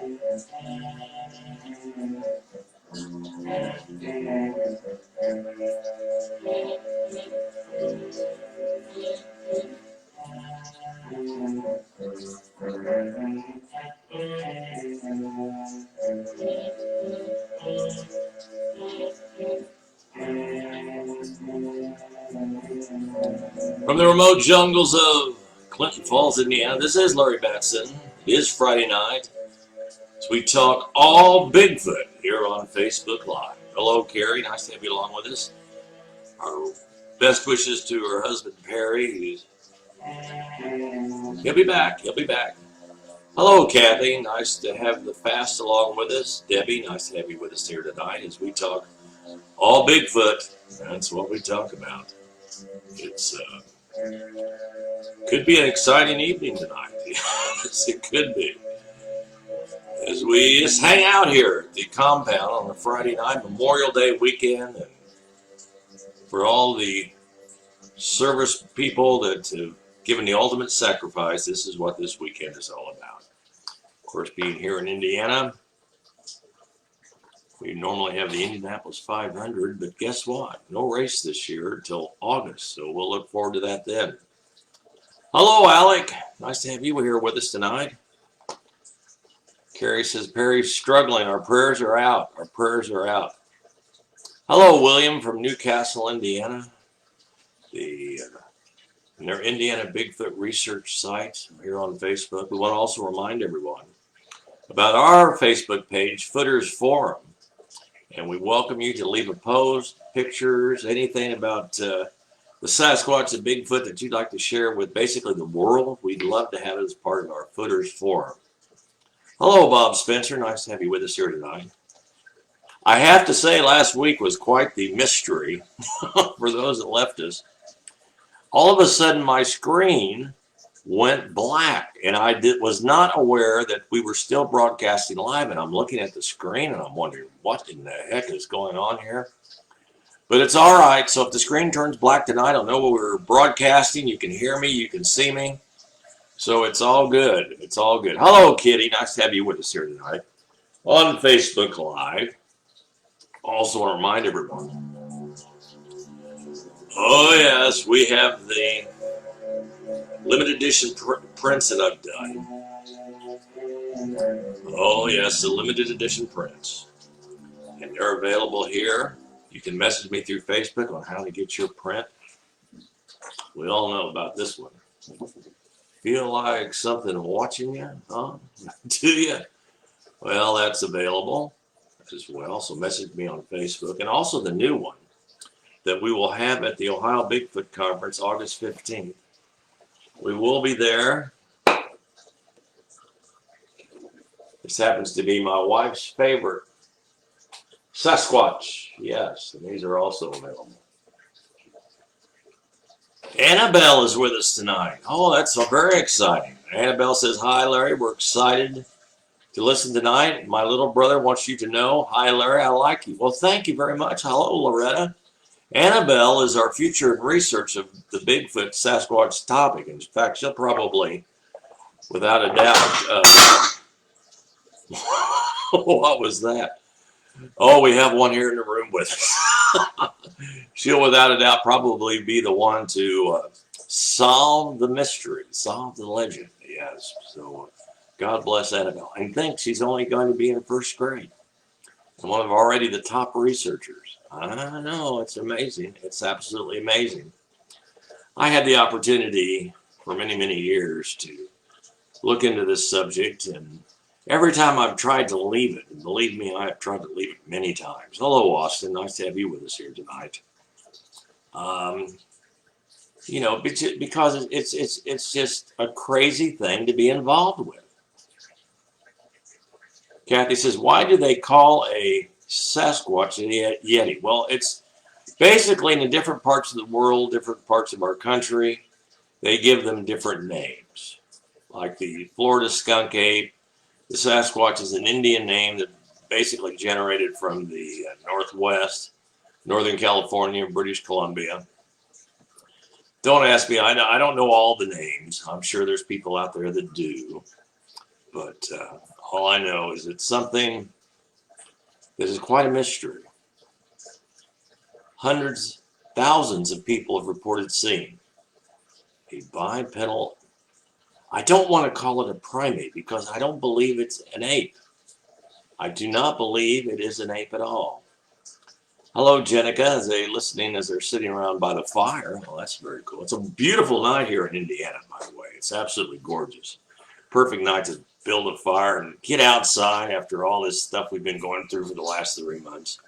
From the remote jungles of Clinton Falls, Indiana, this is Larry Battson. It is Friday night, so we talk all Bigfoot here on Facebook Live. Hello, Carrie. Nice to have you along with us. Our best wishes to her husband, Perry. He'll be back. He'll be back. Hello, Kathy. Nice to have the fast along with us. Debbie, nice to have you with us here tonight as we talk all Bigfoot. That's what we talk about. It's could be an exciting evening tonight. Yes, it could be. As we just hang out here at the compound on a Friday night, Memorial Day weekend, and for all the service people that have given the ultimate sacrifice, this is what this weekend is all about. Of course, being here in Indiana, we normally have the Indianapolis 500, but guess what? No race this year until August, so we'll look forward to that then. Hello, Alec. Nice to have you here with us tonight. Carrie says, Perry's struggling. Our prayers are out. Our prayers are out. Hello, William from Newcastle, Indiana. Their Indiana Bigfoot Research site here on Facebook. We want to also remind everyone about our Facebook page, Footers Forum. And we welcome you to leave a post, pictures, anything about the Sasquatch and Bigfoot that you'd like to share with basically the world. We'd love to have it as part of our Footers Forum. Hello, Bob Spencer. Nice to have you with us here tonight. I have to say last week was quite the mystery for those that left us. All of a sudden, my screen went black, and I was not aware that we were still broadcasting live, and I'm looking at the screen, and I'm wondering what in the heck is going on here. But it's all right. So if the screen turns black tonight, I'll know we're broadcasting. You can hear me. You can see me. So it's all good. It's all good. Hello, Kitty. Nice to have you with us here tonight on Facebook Live. Also want to remind everyone. Oh, yes, we have the limited edition prints that I've done. Oh, yes, the limited edition prints. And they're available here. You can message me through Facebook on how to get your print. We all know about this one. Feel like something watching you, huh? Do you? Well, that's available as well. So message me on Facebook. And also the new one that we will have at the Ohio Bigfoot Conference, August 15th. We will be there. This happens to be my wife's favorite Sasquatch. Yes, and these are also available. Annabelle is with us tonight. Oh, that's so very exciting. Annabelle says, hi, Larry. We're excited to listen tonight. My little brother wants you to know. Hi, Larry. I like you. Well, thank you very much. Hello, Loretta. Annabelle is our future in research of the Bigfoot Sasquatch topic. In fact, she'll probably, without a doubt, what was that? Oh, we have one here in the room with us. She'll, without a doubt, probably be the one to solve the mystery, solve the legend. Yes. So God bless Annabelle. And think she's only going to be in first grade. And one of already the top researchers. I know, it's amazing. It's absolutely amazing. I had the opportunity for many, many years to look into this subject, and every time I've tried to leave it, and believe me, I have tried to leave it many times. Hello, Austin. Nice to have you with us here tonight. You know, because it's just a crazy thing to be involved with. Kathy says, why do they call a Sasquatch a Yeti? Well, it's basically in the different parts of the world, different parts of our country, they give them different names. Like the Florida skunk ape, the Sasquatch is an Indian name that basically generated from the Northwest, Northern California, British Columbia. Don't ask me, I don't know all the names. I'm sure there's people out there that do. But All I know is it's something that is quite a mystery. Hundreds, thousands of people have reported seeing a bipedal. I don't want to call it a primate because I don't believe it's an ape. I do not believe it is an ape at all. Hello, Jenica, as they're listening, as they're sitting around by the fire. Well, that's very cool. It's a beautiful night here in Indiana, by the way. It's absolutely gorgeous. Perfect night to build a fire and get outside after all this stuff we've been going through for the last 3 months.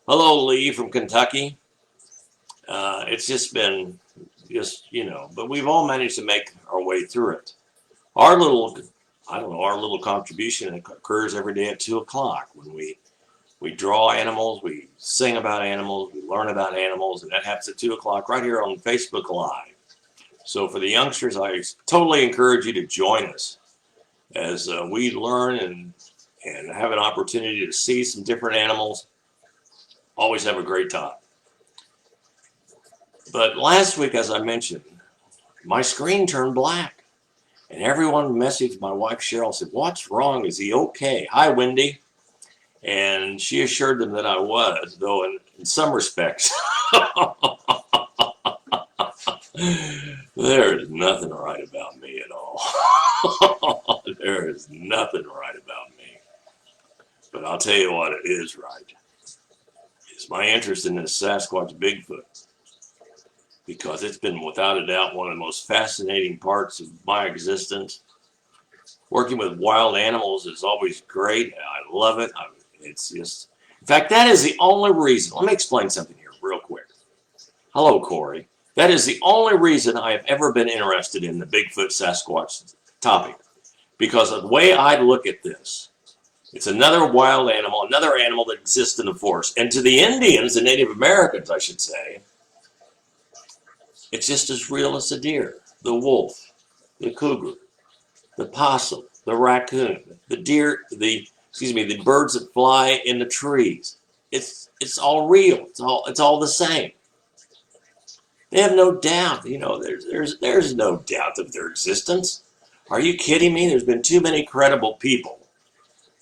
Hello, Lee from Kentucky. It's just been, but we've all managed to make our way through it. Our little contribution occurs every day at 2 o'clock when we draw animals, we sing about animals, we learn about animals, and that happens at 2 o'clock right here on Facebook Live. So for the youngsters, I totally encourage you to join us as we learn and have an opportunity to see some different animals. Always have a great time. But last week, as I mentioned, my screen turned black. And everyone messaged my wife, Cheryl, said, "What's wrong? Is he okay?" Hi, Wendy. And she assured them that I was, though in some respects, there is nothing right about me at all. There is nothing right about me. But I'll tell you what, it is right. It's my interest in this Sasquatch Bigfoot. Because it's been, without a doubt, one of the most fascinating parts of my existence. Working with wild animals is always great. I love it. It's just, in fact, that is the only reason. Let me explain something here real quick. Hello, Corey. That is the only reason I have ever been interested in the Bigfoot Sasquatch topic. Because of the way I look at this, it's another wild animal, another animal that exists in the forest. And to the Indians, the Native Americans, I should say, it's just as real as the deer, the wolf, the cougar, the possum, the raccoon, the deer, the birds that fly in the trees. It's all real. It's all the same. They have no doubt. There's no doubt of their existence. Are you kidding me? There's been too many credible people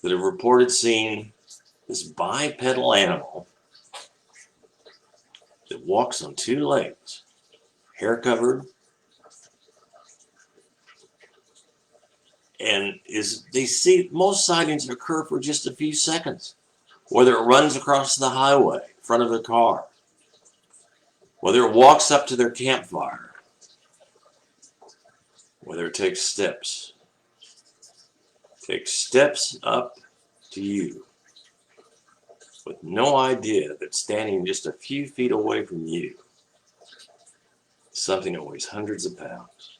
that have reported seeing this bipedal animal that walks on 2 legs. Hair covered, and they see most sightings occur for just a few seconds, whether it runs across the highway in front of the car, whether it walks up to their campfire, whether it takes steps up to you with no idea that standing just a few feet away from you, something that weighs hundreds of pounds,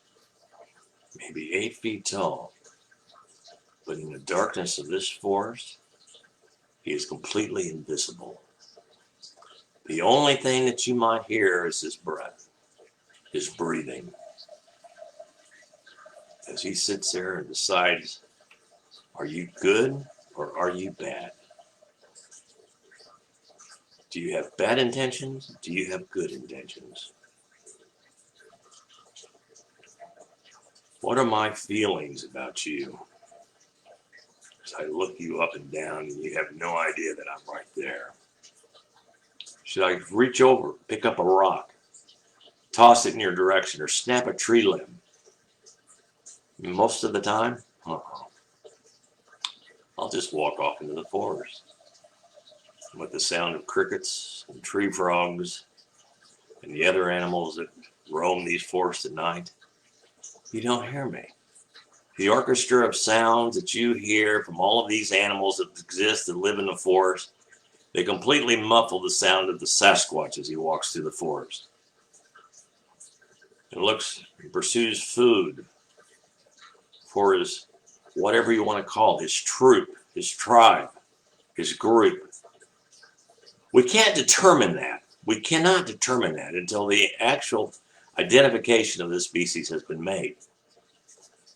maybe 8 feet tall, but in the darkness of this forest, he is completely invisible. The only thing that you might hear is his breath, his breathing, as he sits there and decides, are you good or are you bad? Do you have bad intentions? Do you have good intentions? What are my feelings about you? As I look you up and down and you have no idea that I'm right there. Should I reach over, pick up a rock, toss it in your direction, or snap a tree limb? Most of the time, I'll just walk off into the forest with the sound of crickets and tree frogs and the other animals that roam these forests at night. You don't hear me. The orchestra of sounds that you hear from all of these animals that exist that live in the forest, they completely muffle the sound of the Sasquatch as he walks through the forest. And pursues food for his, whatever you want to call it, his troop, his tribe, his group. We can't determine that. We cannot determine that until the actual identification of this species has been made.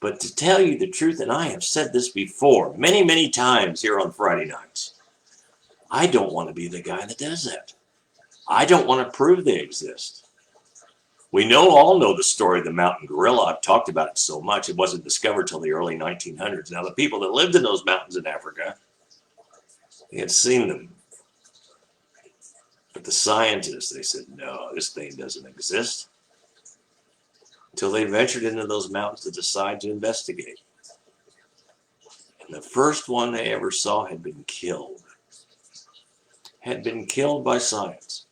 But to tell you the truth, and I have said this before many, many times here on Friday nights, I don't want to be the guy that does that. I don't want to prove they exist. We all know the story of the mountain gorilla. I've talked about it so much. It wasn't discovered till the early 1900s. Now, the people that lived in those mountains in Africa, they had seen them. But the scientists, they said, no, this thing doesn't exist. Until they ventured into those mountains to decide to investigate. And the first one they ever saw had been killed. Had been killed by science.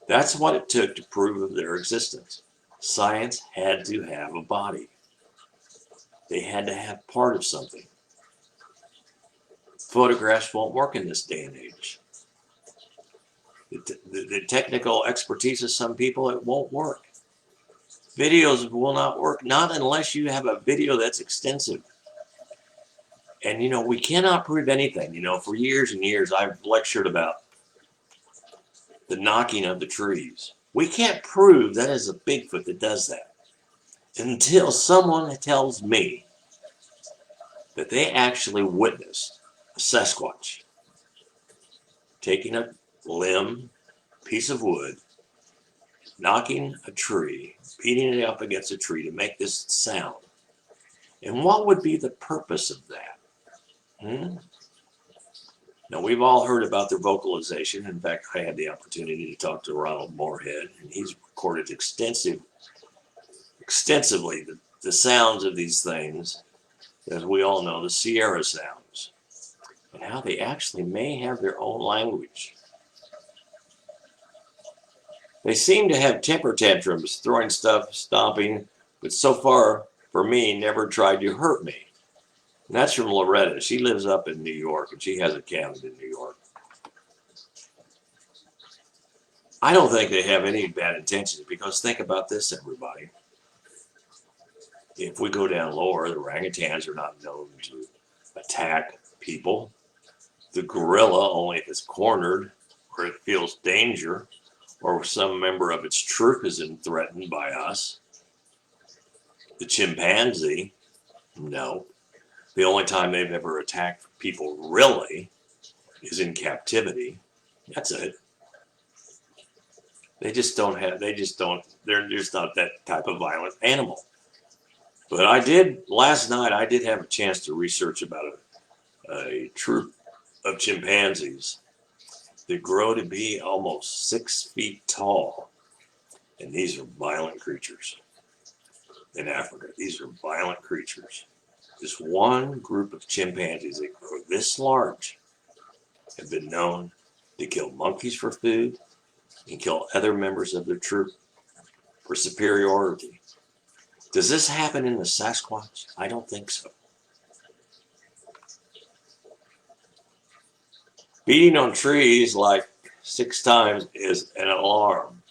That's what it took to prove their existence. Science had to have a body. They had to have part of something. Photographs won't work in this day and age. The technical expertise of some people, it won't work. Videos will not work, not unless you have a video that's extensive. And, we cannot prove anything. For years and years, I've lectured about the knocking of the trees. We can't prove that is a Bigfoot that does that until someone tells me that they actually witnessed a Sasquatch taking a limb, piece of wood, knocking a tree, beating it up against a tree to make this sound. And what would be the purpose of that? Now, we've all heard about their vocalization. In fact, I had the opportunity to talk to Ronald Moorhead, and he's recorded extensively the sounds of these things, as we all know, the Sierra sounds, and how they actually may have their own language. They seem to have temper tantrums, throwing stuff, stomping, but so far, for me, never tried to hurt me. And that's from Loretta. She lives up in New York, and she has a cabin in New York. I don't think they have any bad intentions, because think about this, everybody. If we go down lower, the orangutans are not known to attack people. The gorilla, only if it's cornered or it feels danger, or some member of its troop is threatened by us. The chimpanzee, no. The only time they've ever attacked people really is in captivity. That's it. They're just not that type of violent animal. But last night I did have a chance to research about a troop of chimpanzees that grow to be almost 6 feet tall. And these are violent creatures in Africa. These are violent creatures. This one group of chimpanzees that grow this large have been known to kill monkeys for food and kill other members of their troop for superiority. Does this happen in the Sasquatch? I don't think so. Beating on trees like 6 times is an alarm,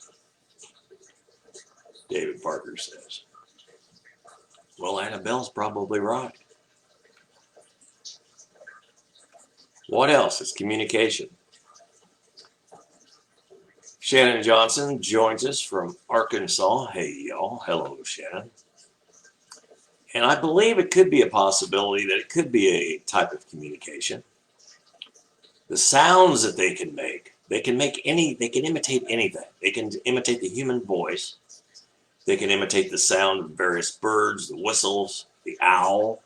David Parker says. Well, Annabelle's probably right. What else? It's communication. Shannon Johnson joins us from Arkansas. Hey, y'all. Hello, Shannon. And I believe it could be a possibility that it could be a type of communication. The sounds that they can make they can imitate anything. They can imitate the human voice. They can imitate the sound of various birds, the whistles, the owl,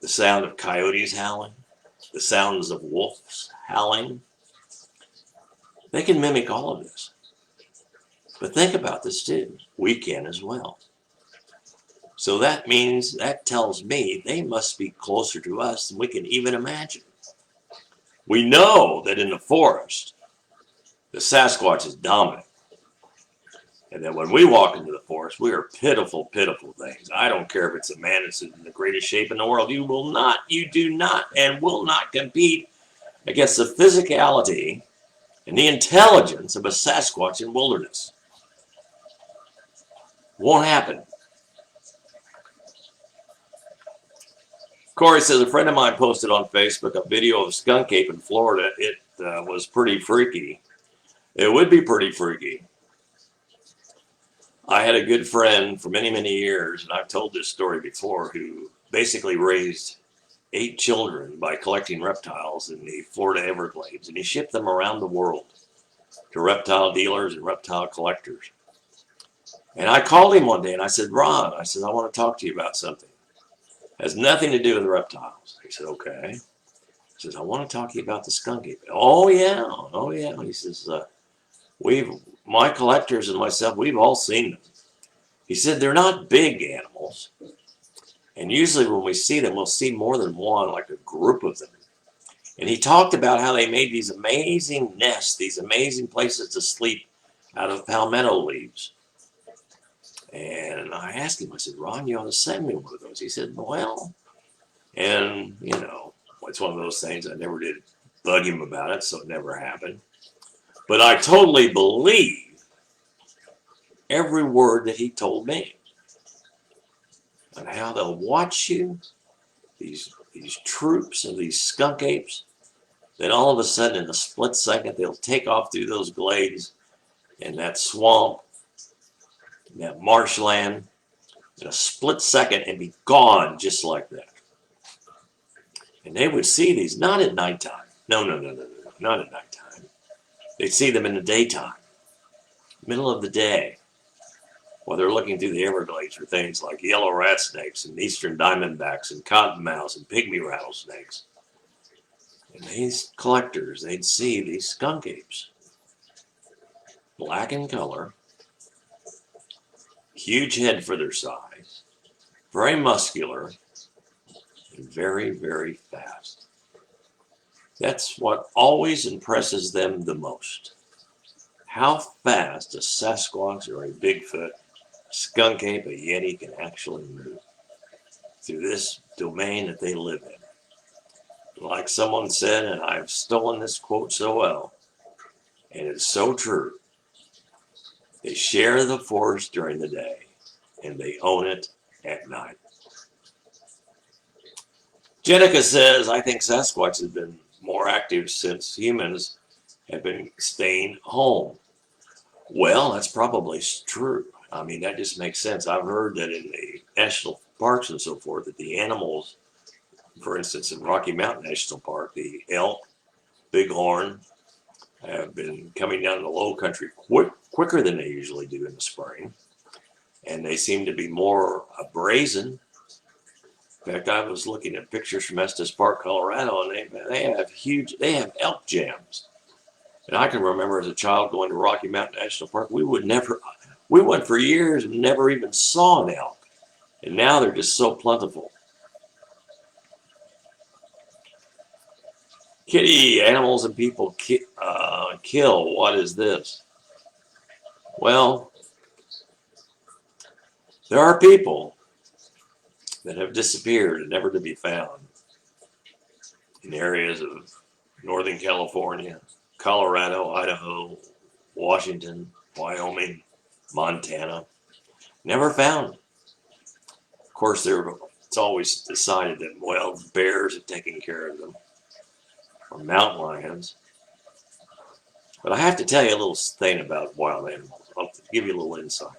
the sound of coyotes howling, the sounds of wolves howling. They can mimic all of this. But think about this too. We can as well. So that tells me they must be closer to us than we can even imagine. We know that in the forest, the Sasquatch is dominant. And that when we walk into the forest, we are pitiful, pitiful things. I don't care if it's a man that's in the greatest shape in the world. You do not, and will not compete against the physicality and the intelligence of a Sasquatch in wilderness. Won't happen. Corey says, a friend of mine posted on Facebook a video of a skunk ape in Florida. It was pretty freaky. It would be pretty freaky. I had a good friend for many, many years, and I've told this story before, who basically raised 8 children by collecting reptiles in the Florida Everglades, and he shipped them around the world to reptile dealers and reptile collectors. And I called him one day and I said, Ron, I said, I want to talk to you about something. It has nothing to do with reptiles. He said, okay. He says, I want to talk to you about the skunk ape. Oh, yeah. Oh, yeah. He says, my collectors and myself, we've all seen them. He said, they're not big animals. And usually when we see them, we'll see more than one, like a group of them. And he talked about how they made these amazing nests, these amazing places to sleep out of palmetto leaves. And I asked him, I said, Ron, you ought to send me one of those. He said, well, and, you know, it's one of those things I never did bug him about it, so it never happened. But I totally believe every word that he told me. And how they'll watch you, these troops of these skunk apes, then all of a sudden in a split second they'll take off through those glades and that swamp, and that marshland, in a split second and be gone just like that. And they would see these, not at nighttime. No, not at nighttime. They'd see them in the daytime, middle of the day, while they're looking through the Everglades for things like yellow rat snakes and eastern diamondbacks and cottonmouths and pygmy rattlesnakes. And these collectors, they'd see these skunk apes, black in color, huge head for their size, very muscular, and very, very fast. That's what always impresses them the most. How fast a Sasquatch or a Bigfoot, skunk ape, a Yeti can actually move through this domain that they live in. Like someone said, and I've stolen this quote so well, and it's so true, they share the forest during the day, and they own it at night. Jenica says, I think Sasquatch has been more active since humans have been staying home. Well, that's probably true. I mean, that just makes sense. I've heard that in the national parks and so forth, that the animals, for instance, in Rocky Mountain National Park, the elk, bighorn, have been coming down to the low country quicker than they usually do in the spring. And they seem to be more brazen. In fact, I was looking at pictures from Estes Park, Colorado, and they have elk jams. And I can remember as a child going to Rocky Mountain National Park, we went for years and never even saw an elk. And now they're just so plentiful. Kitty, animals and people kill. What is this? Well, there are people that have disappeared and never to be found in areas of Northern California, Colorado, Idaho, Washington, Wyoming, Montana. Never found. Of course, it's always decided that, well, bears have taken care of them, or mountain lions. But I have to tell you a little thing about wild animals. I'll give you a little insight.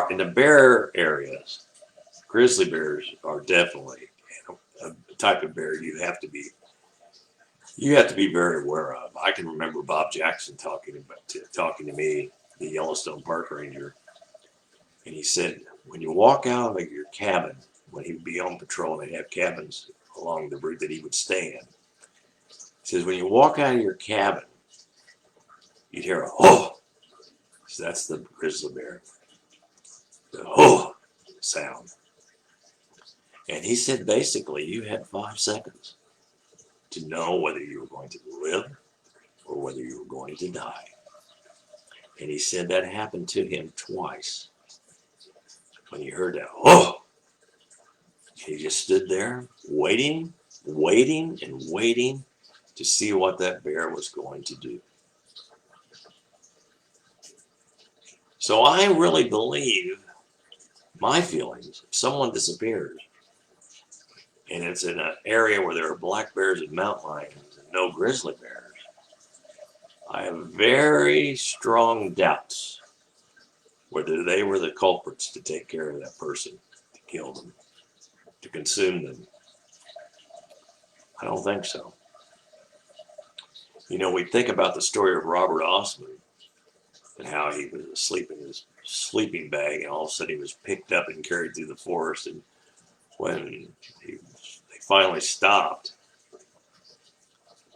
In the bear areas, grizzly bears are definitely a type of bear you have to be very aware of. I can remember Bob Jackson talking to me, the Yellowstone Park Ranger, and he said, when you walk out of your cabin, when he would be on patrol, they'd have cabins along the route that he would stay in. He says, when you walk out of your cabin, you'd hear a "oh." So that's the grizzly bear. The "oh" sound. And he said basically you had 5 seconds to know whether you were going to live or whether you were going to die. And he said that happened to him twice. When he heard that "oh," he just stood there waiting to see what that bear was going to do. So I really believe, my feelings, if someone disappears and it's in an area where there are black bears and mountain lions and no grizzly bears, I have very strong doubts whether they were the culprits to take care of that person, to kill them, to consume them. I don't think so. You know, we think about the story of Robert Osmond and how he was asleep in his sleeping bag, and all of a sudden he was picked up and carried through the forest. And when they finally stopped,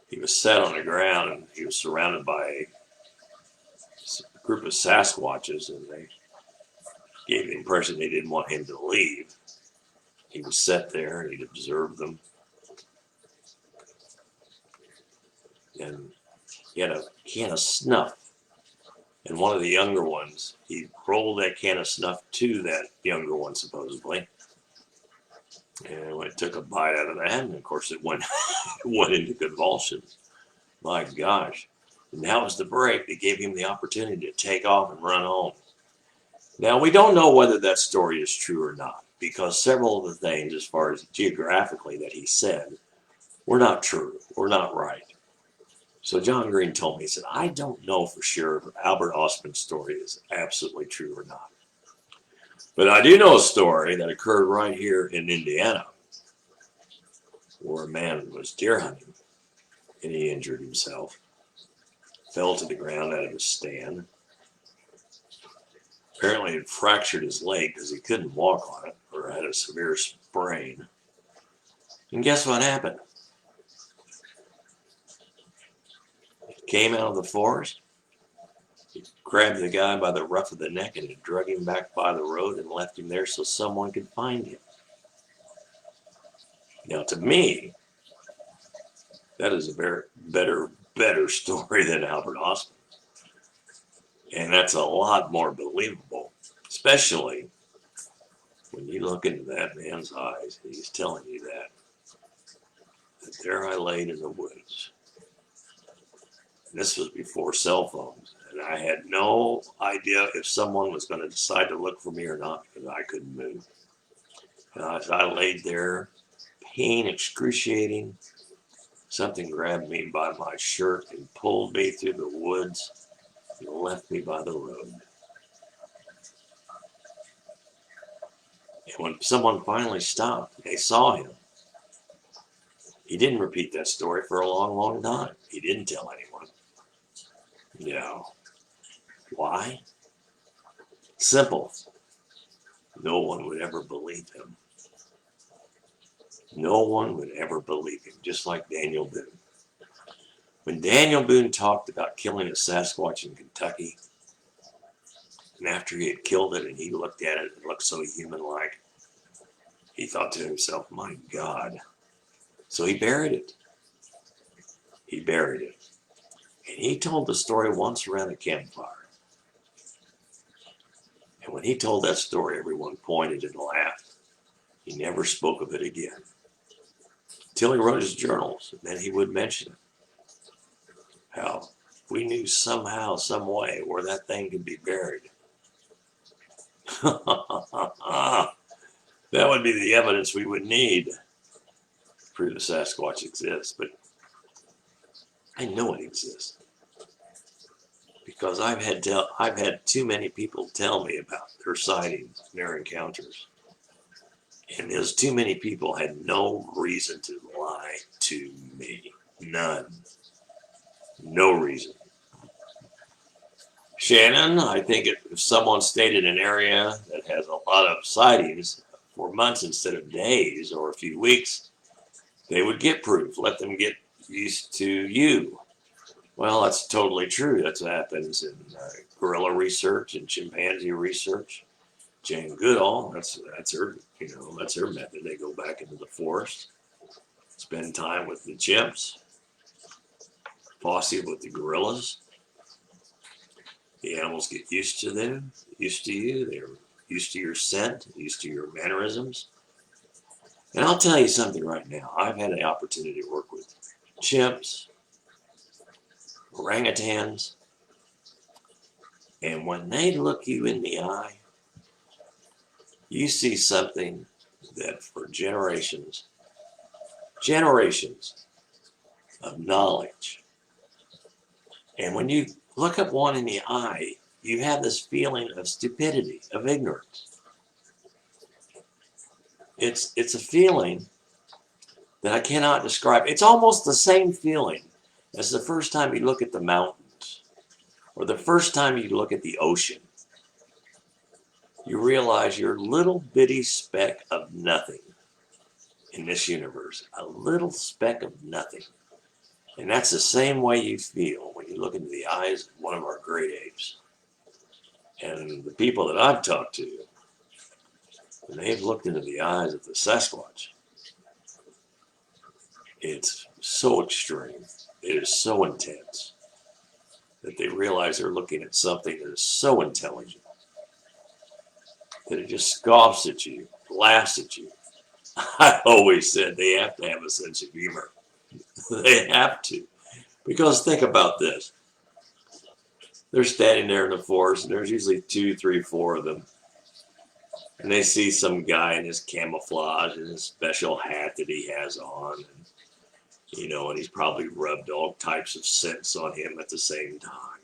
he was set on the ground, and he was surrounded by a group of Sasquatches, and they gave the impression they didn't want him to leave. He was set there, and he'd observed them. And he had a can of snuff. And one of the younger ones, he rolled that can of snuff to that younger one, supposedly. And when it took a bite out of that, and of course it went into convulsions. My gosh. And that was the break that gave him the opportunity to take off and run home. Now, we don't know whether that story is true or not, because several of the things, as far as geographically, that he said were not true, were not right. So John Green told me, he said, I don't know for sure if Albert Ostman's story is absolutely true or not. But I do know a story that occurred right here in Indiana, where a man was deer hunting, and he injured himself, fell to the ground out of his stand. Apparently had fractured his leg because he couldn't walk on it, or had a severe sprain. And guess what happened? He came out of the forest, he grabbed the guy by the ruff of the neck and drug him back by the road and left him there so someone could find him. Now, to me, that is a very better story than Albert Ostman. And that's a lot more believable, especially when you look into that man's eyes and he's telling you that there I laid in the woods. And this was before cell phones, and I had no idea if someone was going to decide to look for me or not, because I couldn't move. And as I laid there, pain excruciating, something grabbed me by my shirt and pulled me through the woods and left me by the road. And when someone finally stopped, they saw him. He didn't repeat that story for a long, long time. He didn't tell anyone. No. Why? Simple. No one would ever believe him. No one would ever believe him, just like Daniel Boone. When Daniel Boone talked about killing a Sasquatch in Kentucky, and after he had killed it and he looked at it and it looked so human-like, he thought to himself, my God. So he buried it. He buried it. And he told the story once around a campfire. And when he told that story, everyone pointed and laughed. He never spoke of it again. Until he wrote his journals, and then he would mention it. How we knew somehow, some way, where that thing could be buried. That would be the evidence we would need to prove the Sasquatch exists. But I know it exists because I've had too many people tell me about their sightings, their encounters, and those too many people had no reason to lie to me. None. No reason. Shannon, I think if someone stayed in an area that has a lot of sightings for months instead of days or a few weeks, they would get proof. Let them get used to you. Well, that's totally true. That's what happens in gorilla research and chimpanzee research. Jane Goodall, that's her, that's her method. They go back into the forest, spend time with the chimps, posse with the gorillas. The animals get used to them, used to you. They're used to your scent, used to your mannerisms. And I'll tell you something right now. I've had the opportunity to work with chimps, orangutans, and when they look you in the eye, you see something that for generations of knowledge. And when you look at one in the eye, you have this feeling of stupidity, of ignorance. It's a feeling that I cannot describe. It's almost the same feeling as the first time you look at the mountains or the first time you look at the ocean. you realize you're a little bitty speck of nothing in this universe. A little speck of nothing. And that's the same way you feel when you look into the eyes of one of our great apes. And the people that I've talked to, when they've looked into the eyes of the Sasquatch, it's so extreme. It is so intense that they realize they're looking at something that is so intelligent that it just scoffs at you, laughs at you. I always said they have to have a sense of humor. They have to. Because think about this. They're standing there in the forest, and there's usually 2, 3, 4 of them. And they see some guy in his camouflage and his special hat that he has on. And he's probably rubbed all types of scents on him at the same time.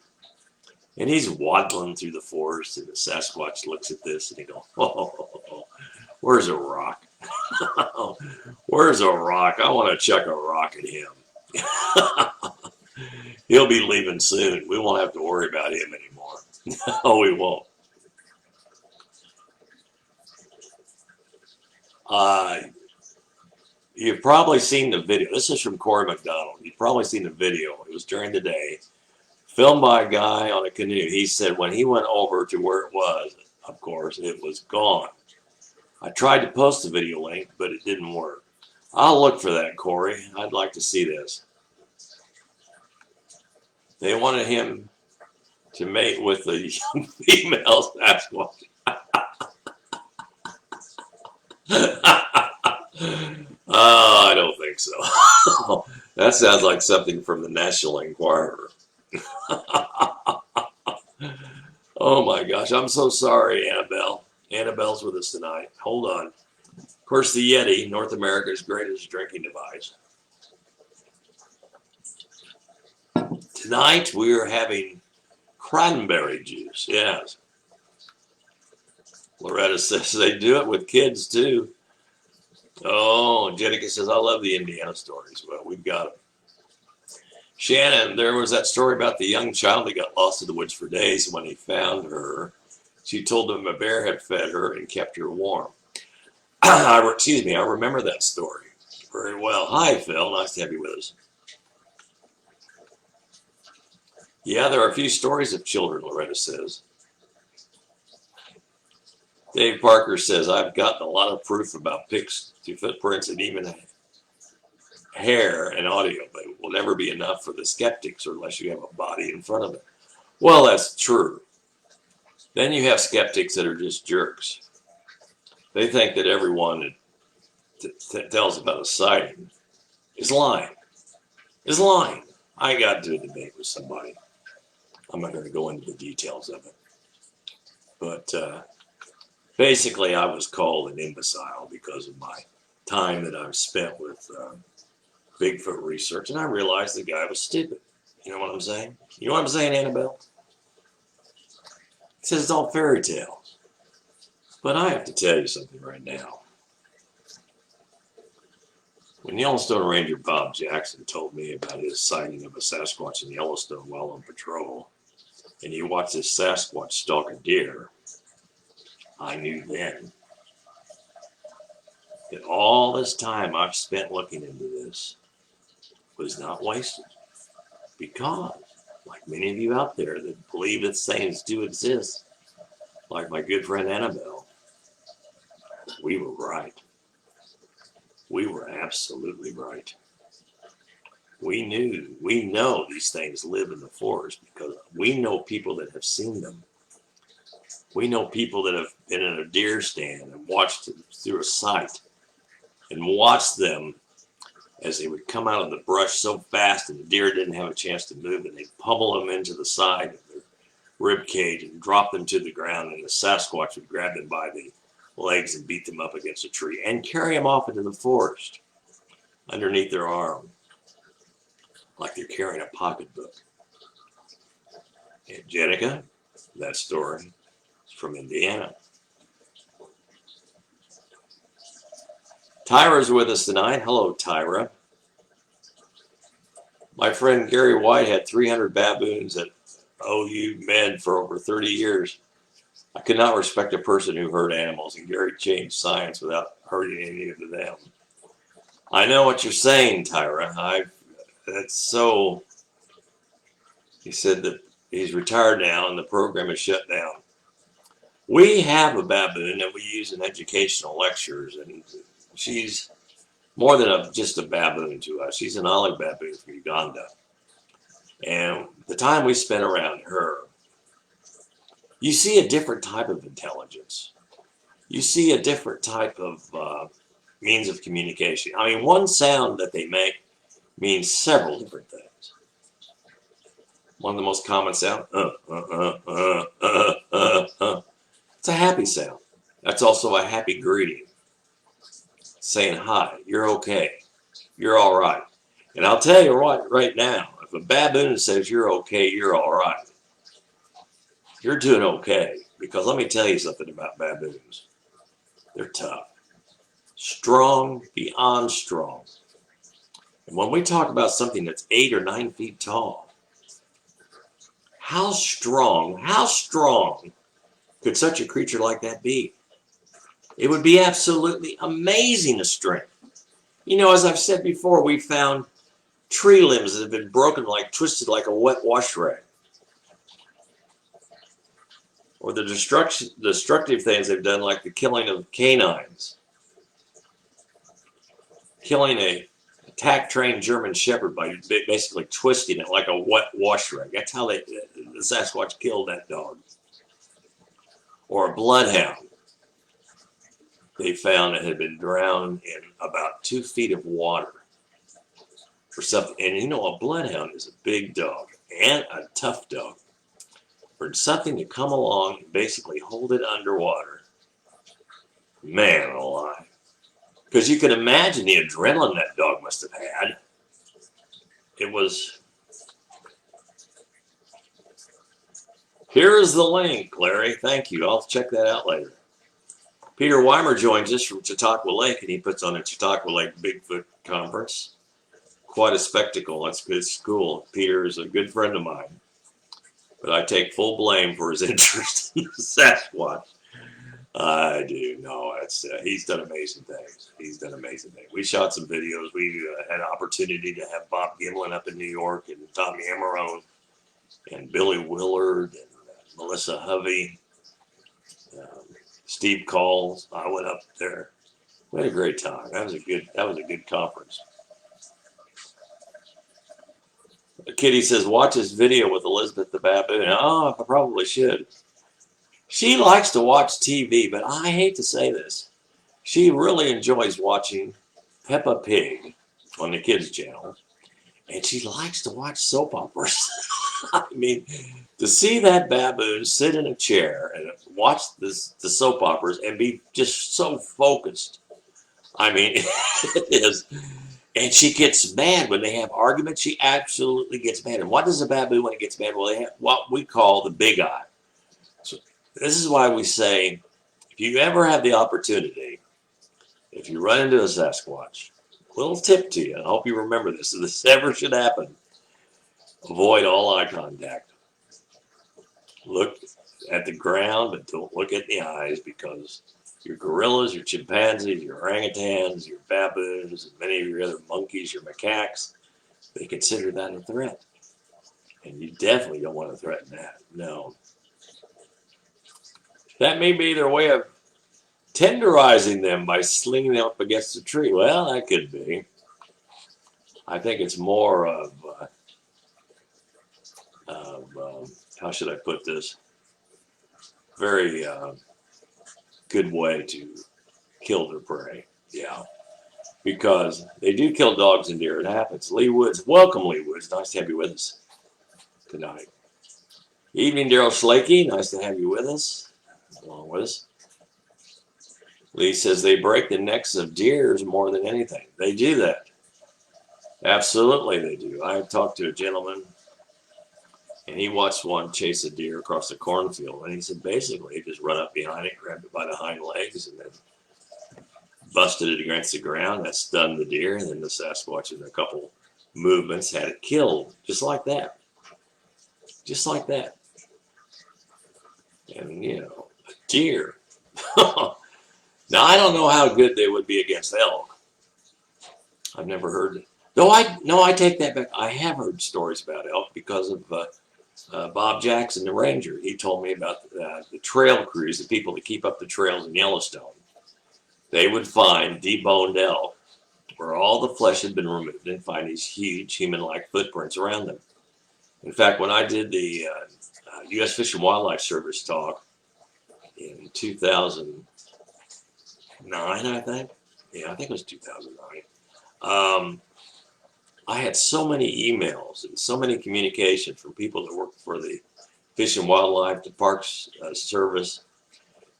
And he's waddling through the forest, and the Sasquatch looks at this, and he goes, oh, where's a rock? Where's a rock? I want to chuck a rock at him. He'll be leaving soon. We won't have to worry about him anymore. No, we won't. You've probably seen the video. This is from Corey McDonald. You've probably seen the video. It was during the day. Filmed by a guy on a canoe. He said when he went over to where it was, of course, it was gone. I tried to post the video link, but it didn't work. I'll look for that, Corey. I'd like to see this. They wanted him to mate with the female Sasquatch. Oh, I don't think so. That sounds like something from the National Enquirer. Oh my gosh, I'm so sorry, Annabelle. Annabelle's with us tonight. Hold on. Of course, the Yeti, North America's greatest drinking device. Tonight we are having cranberry juice. Yes. Loretta says they do it with kids too. Oh, Jenica says, I love the Indiana stories. Well, we've got them. Shannon, there was that story about the young child that got lost in the woods for days. When he found her, she told him a bear had fed her and kept her warm. I remember that story very well. Hi, Phil. Nice to have you with us. Yeah, there are a few stories of children, Loretta says. Dave Parker says, I've gotten a lot of proof about pics to footprints and even hair and audio, but it will never be enough for the skeptics unless you have a body in front of it. Well, that's true. Then you have skeptics that are just jerks. They think that everyone that tells about a sighting is lying. Is lying. I got into a debate with somebody. I'm not going to go into the details of it. But basically, I was called an imbecile because of my time that I've spent with Bigfoot research, and I realized the guy was stupid. You know what I'm saying? You know what I'm saying, Annabelle? He says it's all fairy tales. But I have to tell you something right now. When Yellowstone Ranger Bob Jackson told me about his sighting of a Sasquatch in Yellowstone while on patrol, and you watch this Sasquatch stalk a deer, I knew then that all this time I've spent looking into this was not wasted. Because, like many of you out there that believe that things do exist, like my good friend Annabelle, we were right. We were absolutely right. We know these things live in the forest because we know people that have seen them. We know people that have been in a deer stand and watched it through a sight and watched them as they would come out of the brush so fast and the deer didn't have a chance to move, and they'd pummel them into the side of their rib cage and drop them to the ground, and the Sasquatch would grab them by the legs and beat them up against a tree and carry them off into the forest underneath their arm like they're carrying a pocketbook. And Jenica, that story is from Indiana. Tyra's with us tonight. Hello, Tyra. My friend Gary White had 300 baboons at OU Med for over 30 years. I could not respect a person who hurt animals, and Gary changed science without hurting any of them. I know what you're saying, Tyra. That's so. He said that he's retired now and the program is shut down. We have a baboon that we use in educational lectures, and she's more than just a baboon to us. She's an olive baboon from Uganda. And the time we spent around her, you see a different type of intelligence. You see a different type of means of communication. I mean, one sound that they make means several different things. One of the most common sounds, it's a happy sound. That's also a happy greeting. Saying hi, you're okay, you're all right. And I'll tell you what, right now, if a baboon says you're okay, you're all right, you're doing okay. Because let me tell you something about baboons. They're tough. Strong, beyond strong. And when we talk about something that's 8 or 9 feet tall, how strong could such a creature like that be? It would be absolutely amazing to strength. You know, as I've said before, we found tree limbs that have been broken, twisted like a wet wash rag. Or the destructive things they've done, like the killing of canines. Killing a attack-trained German Shepherd by basically twisting it like a wet wash rag. That's how the Sasquatch killed that dog. Or a bloodhound. They found it had been drowned in about 2 feet of water or something. And you know, a bloodhound is a big dog and a tough dog. For something to come along and basically hold it underwater, man alive. Because you can imagine the adrenaline that dog must have had. It was. Here's the link, Larry. Thank you. I'll check that out later. Peter Weimer joins us from Chautauqua Lake, and he puts on a Chautauqua Lake Bigfoot conference. Quite a spectacle. That's good school. Peter is a good friend of mine, but I take full blame for his interest in the Sasquatch. I do. No, he's done amazing things. He's done amazing things. We shot some videos. We had an opportunity to have Bob Gimlin up in New York, and Tommy Amarone, and Billy Willard, and Melissa Hovey, Steve Calls. I went up there. We had a great time. That was a good conference. Kitty says, watch this video with Elizabeth the baboon. Oh, I probably should. She likes to watch TV, but I hate to say this. She really enjoys watching Peppa Pig on the kids' channel, and she likes to watch soap operas. I mean, to see that baboon sit in a chair and watch the soap operas and be just so focused. I mean, it is. And she gets mad when they have arguments. She absolutely gets mad. And what does a baboon when it gets mad? Well, they have what we call the big eye. So this is why we say, if you ever have the opportunity, if you run into a Sasquatch, a little tip to you, and I hope you remember this, if this ever should happen, avoid all eye contact. Look at the ground, but don't look at the eyes, because your gorillas, your chimpanzees, your orangutans, your baboons, and many of your other monkeys, your macaques, they consider that a threat. And you definitely don't want to threaten that. No. That may be their way of tenderizing them by slinging them up against a tree. Well, that could be. I think it's more of how should I put this? Very good way to kill their prey. Yeah. Because they do kill dogs and deer. It happens. Lee Woods. Welcome, Lee Woods. Nice to have you with us tonight. Evening, Daryl Schlakey. Nice to have you with us. Along with us. Lee says they break the necks of deers more than anything. They do that. Absolutely they do. I talked to a gentleman, and he watched one chase a deer across the cornfield, and he said basically he just run up behind it, grabbed it by the hind legs, and then busted it against the ground. That stunned the deer, and then the Sasquatch in a couple movements had it killed, just like that. Just like that. And, you know, Deer. Now, I don't know how good they would be against elk. I've never heard it. No, I take that back. I have heard stories about elk because of Bob Jackson, the ranger. He told me about the trail crews, the people that keep up the trails in Yellowstone. They would find deboned elk where all the flesh had been removed and find these huge human-like footprints around them. In fact, when I did the U.S. Fish and Wildlife Service talk in 2009, I think. Yeah, I think it was 2009. I had so many emails and so many communications from people that work for the Fish and Wildlife, the Parks Service,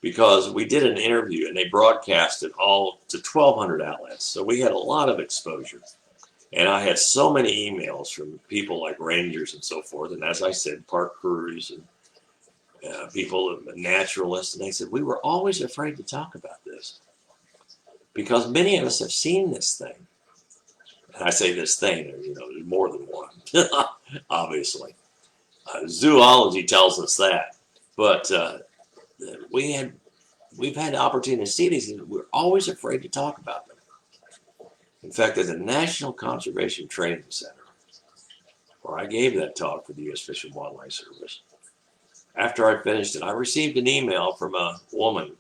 because we did an interview and they broadcast it all to 1,200 outlets. So we had a lot of exposure. And I had so many emails from people like rangers and so forth. And as I said, park crews and people, naturalists. And they said, we were always afraid to talk about this because many of us have seen this thing. And I say this thing, there's more than one, obviously. Zoology tells us that. But we've had the opportunity to see these things. We're always afraid to talk about them. In fact, at the National Conservation Training Center, where I gave that talk for the U.S. Fish and Wildlife Service, after I finished it, I received an email from a woman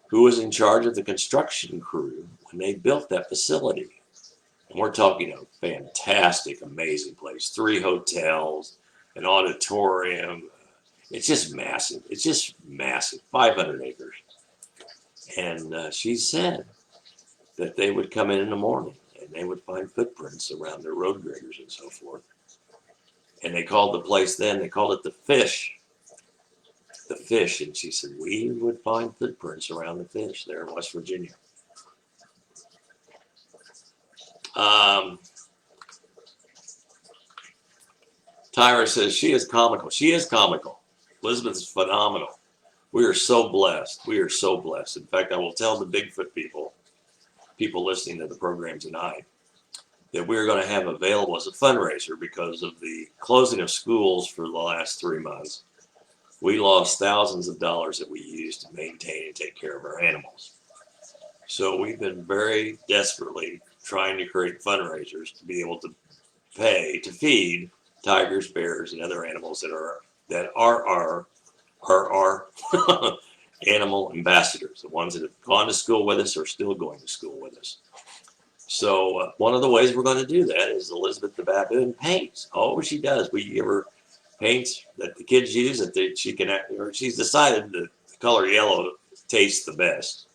who was in charge of the construction crew when they built that facility. And we're talking a fantastic, amazing place. 3 hotels, an auditorium. It's just massive. 500 acres. And she said that they would come in the morning and they would find footprints around their road graders and so forth. And they called the place then, they called it the Fish. The Fish. And she said, we would find footprints around the Fish there in West Virginia. Tyra says she is comical. She is comical. Elizabeth is phenomenal. We are so blessed. We are so blessed. In fact, I will tell the Bigfoot people listening to the program tonight, that we're going to have available as a fundraiser because of the closing of schools for the last 3 months. We lost thousands of dollars that we used to maintain and take care of our animals. So we've been very desperately trying to create fundraisers to be able to pay to feed tigers, bears, and other animals that are our animal ambassadors, the ones that have gone to school with us or still going to school with us. So one of the ways we're going to do that is Elizabeth the Baboon paints. Oh, she does. We give her paints that the kids use that she can, or she's decided that the color yellow tastes the best.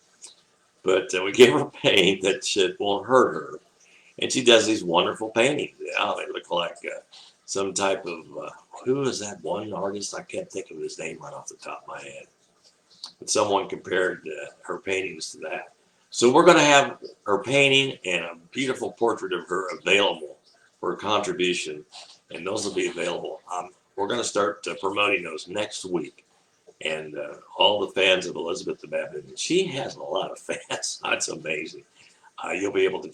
But we give her paint that won't hurt her. And she does these wonderful paintings. Yeah, they look like some type of, who is that one artist? I can't think of his name right off the top of my head. But someone compared her paintings to that. So we're going to have her painting and a beautiful portrait of her available for a contribution. And those will be available. We're going to start promoting those next week. And all the fans of Elizabeth the Baboon. She has a lot of fans. That's amazing. You'll be able to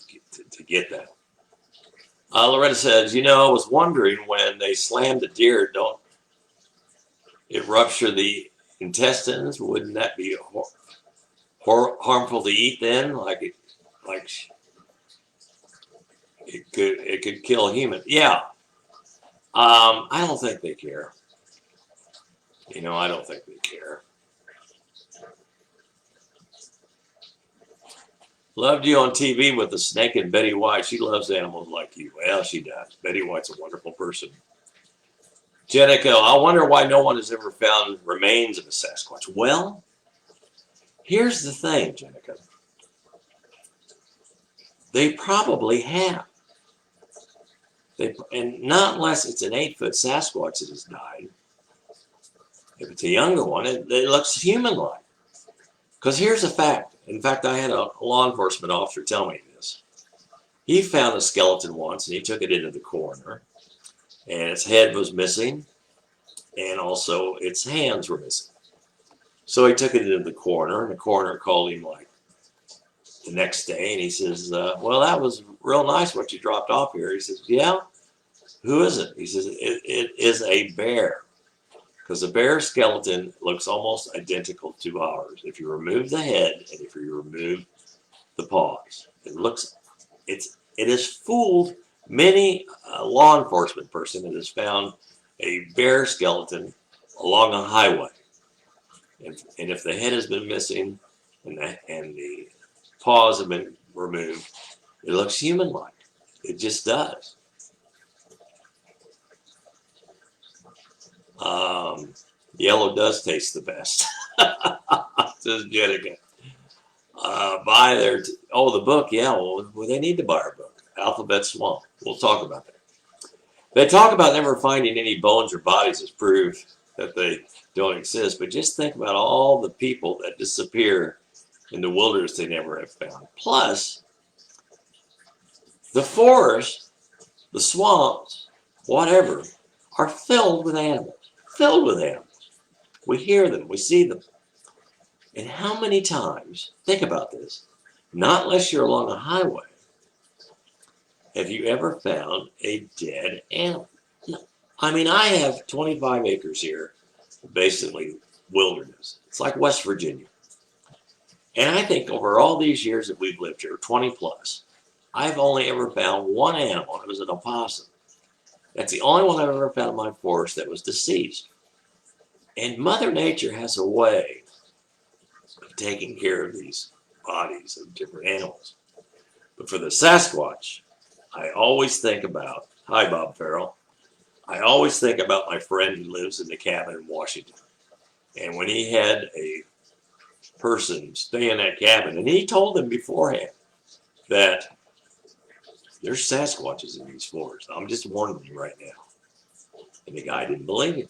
get that. Loretta says, I was wondering when they slam the deer, don't it rupture the intestines? Wouldn't that be harmful to eat then? It could kill a human. Yeah. I don't think they care. I don't think they care. Loved you on TV with the snake and Betty White. She loves animals like you. Well, she does. Betty White's a wonderful person. Jenica, I wonder why no one has ever found remains of a Sasquatch. Well, here's the thing, Jenica. They probably have. And not unless it's an 8-foot Sasquatch that has died. If it's a younger one, it looks human-like. Because here's a fact. In fact, I had a law enforcement officer tell me this. He found a skeleton once, and he took it into the coroner. And its head was missing, and also its hands were missing. So he took it into the coroner, and the coroner called him like the next day, and he says, well, that was real nice what you dropped off here. He says, yeah, who is it? He says, it is a bear. because the bear skeleton looks almost identical to ours. If you remove the head and if you remove the paws, it has fooled many law enforcement person that has found a bear skeleton along a highway. And if the head has been missing and the paws have been removed, it looks human-like. It just does. Yellow does taste the best, says Jenica. Buy their, the book, yeah, well, they need to buy our book, Alphabet Swamp. We'll talk about that. They talk about never finding any bones or bodies as proof that they don't exist, but just think about all the people that disappear in the wilderness they never have found. Plus, the forest, the swamps, whatever, are filled with animals. Filled with animals. We hear them, we see them. And how many times, think about this, not unless you're along a highway, have you ever found a dead animal? No. I mean, I have 25 acres here, basically wilderness. It's like West Virginia. And I think over all these years that we've lived here, 20 plus, I've only ever found one animal. It was an opossum. That's the only one I've ever found in my forest that was deceased. And Mother Nature has a way of taking care of these bodies of different animals. But for the Sasquatch, I always think about, hi Bob Farrell, I always think about my friend who lives in the cabin in Washington. And when he had a person stay in that cabin, and he told them beforehand that there's Sasquatches in these forests. I'm just warning you right now. And the guy didn't believe him.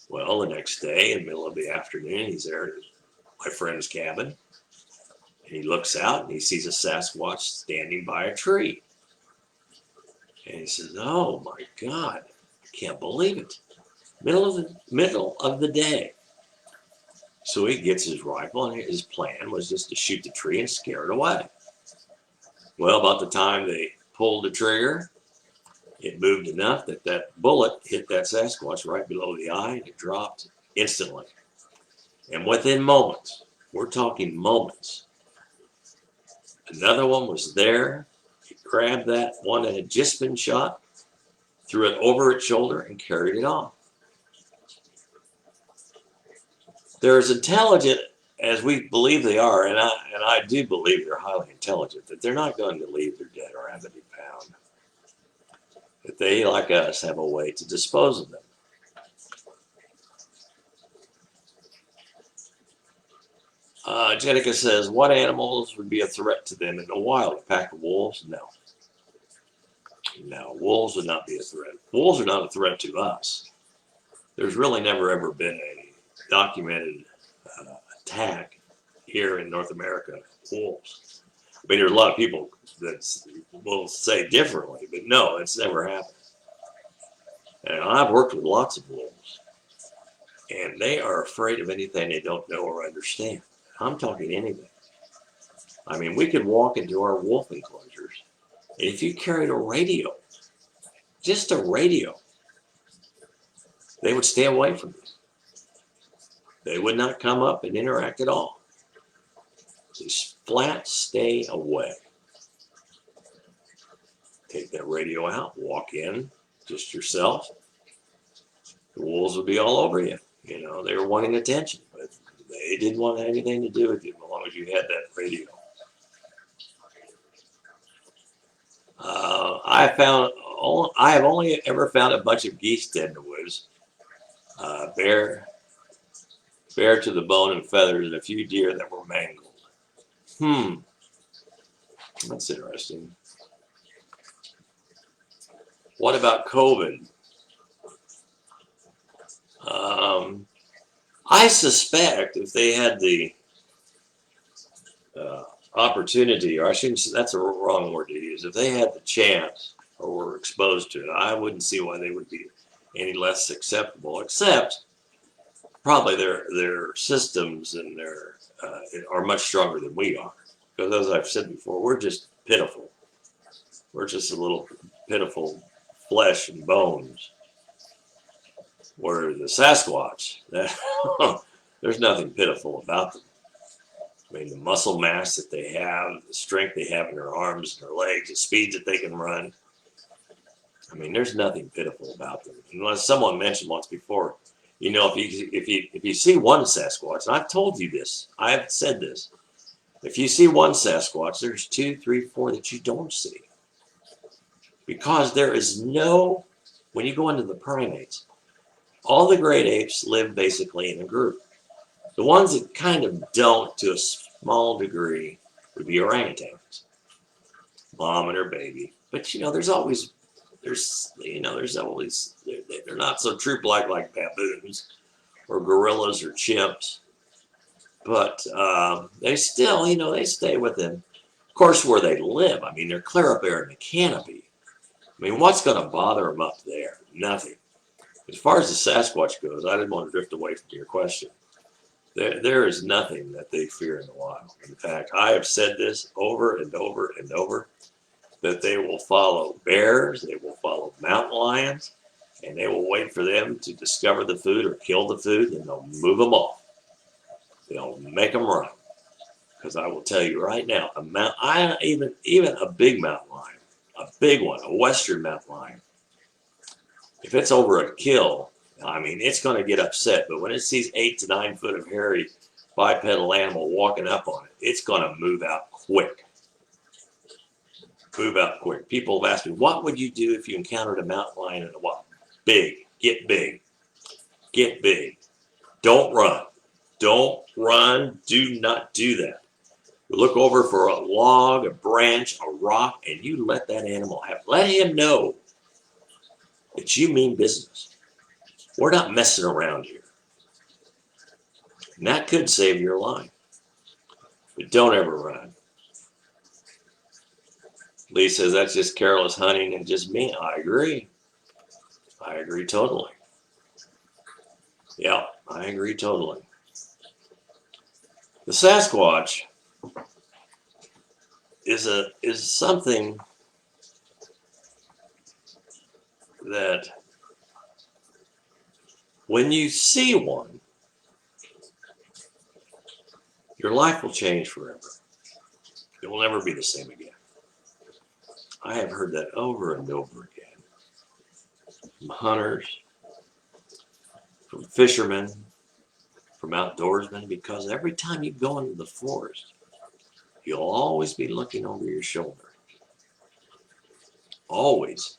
Well, the next day, in the middle of the afternoon, he's there at my friend's cabin. And he looks out and he sees a Sasquatch standing by a tree. And he says, oh my God, I can't believe it. Middle of the day. So he gets his rifle, and his plan was just to shoot the tree and scare it away. Well, about the time they pulled the trigger, it moved enough that that bullet hit that Sasquatch right below the eye, and it dropped instantly. And within moments, we're talking moments, another one was there. He grabbed that one that had just been shot, threw it over its shoulder, and carried it off. They're as intelligent as we believe they are, and I do believe they're highly intelligent, that they're not going to leave their dead around to be found. That they, like us, have a way to dispose of them. Jenica says, what animals would be a threat to them in the wild? A pack of wolves? No. No, wolves would not be a threat. Wolves are not a threat to us. There's really never ever been a documented attack here in North America of wolves. I mean, there's a lot of people that will say differently, but no, it's never happened. And I've worked with lots of wolves, and they are afraid of anything they don't know or understand. I'm talking anything. I mean, we could walk into our wolf enclosures, and if you carried a radio, just a radio, they would stay away from you. They would not come up and interact at all. Just flat stay away. Take that radio out, walk in, just yourself. The wolves would be all over you. You know, they were wanting attention, but they didn't want anything to do with you as long as you had that radio. I have only ever found a bunch of geese dead in the woods. Bare to the bone and feathers, and a few deer that were mangled. That's interesting. What about COVID? I suspect if they had the opportunity, or I shouldn't say, that's a wrong word to use, if they had the chance or were exposed to it, I wouldn't see why they would be any less acceptable, except probably their systems and their are much stronger than we are. Because as I've said before, we're just pitiful. We're just a little pitiful flesh and bones. Where the Sasquatch, there's nothing pitiful about them. I mean, the muscle mass that they have, the strength they have in their arms and their legs, the speed that they can run. I mean, there's nothing pitiful about them. Unless someone mentioned once before, if you see one Sasquatch, and I've told you this, I've said this, if you see one Sasquatch, there's 2, 3, 4 that you don't see. Because there is no, when you go into the primates, all the great apes live basically in a group. The ones that kind of don't to a small degree would be orangutans, mom and her baby. But there's always, they're not so troop-like like baboons or gorillas or chimps. But they still, they stay within, of course, where they live. I mean, they're clear up there in the canopy. I mean, what's going to bother them up there? Nothing. As far as the Sasquatch goes, I didn't want to drift away from your question. There is nothing that they fear in the wild. In fact, I have said this over and over and over, that they will follow bears, they will follow mountain lions, and they will wait for them to discover the food or kill the food, and they'll move them off. They'll make them run. Because I will tell you right now, even a big mountain lion, a big one, a western mountain lion, if it's over a kill, I mean, it's going to get upset. But when it sees 8 to 9 foot of hairy bipedal animal walking up on it, it's going to move out quick. Move out quick. People have asked me, what would you do if you encountered a mountain lion in the wild? Big. Get big. Get big. Don't run. Don't run. Do not do that. Look over for a log, a branch, a rock, and you let that animal have. Let him know that you mean business. We're not messing around here. And that could save your life. But don't ever run. Lee says that's just careless hunting and just me. I agree. I agree totally. Yeah, I agree totally. The Sasquatch is something that when you see one, your life will change forever. It will never be the same again. I have heard that over and over again. From hunters, from fishermen, from outdoorsmen, because every time you go into the forest, you'll always be looking over your shoulder. Always.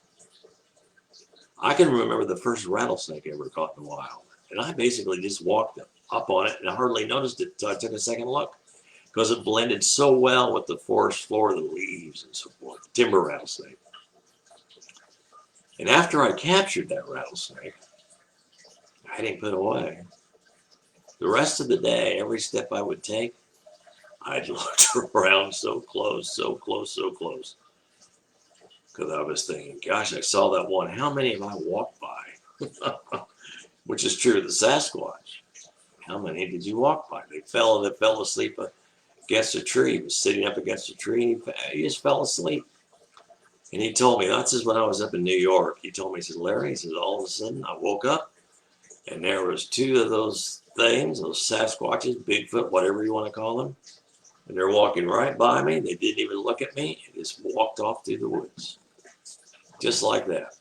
I can remember the first rattlesnake I ever caught in the wild. And I basically just walked up on it and I hardly noticed it until I took a second look. Because it blended so well with the forest floor, the leaves and so forth. Timber rattlesnake. And after I captured that rattlesnake, I didn't put away. The rest of the day, every step I would take, I'd looked around so close, so close, so close. Because I was thinking, gosh, I saw that one. How many have I walked by? Which is true of the Sasquatch. How many did you walk by? They fell asleep against a tree. He was sitting up against a tree. And he just fell asleep. And he told me, that's just when I was up in New York. He told me, he said, Larry, he said, all of a sudden I woke up and there was 2 of those things, those Sasquatches, Bigfoot, whatever you want to call them. And they're walking right by me. They didn't even look at me. They just walked off through the woods. Just like that.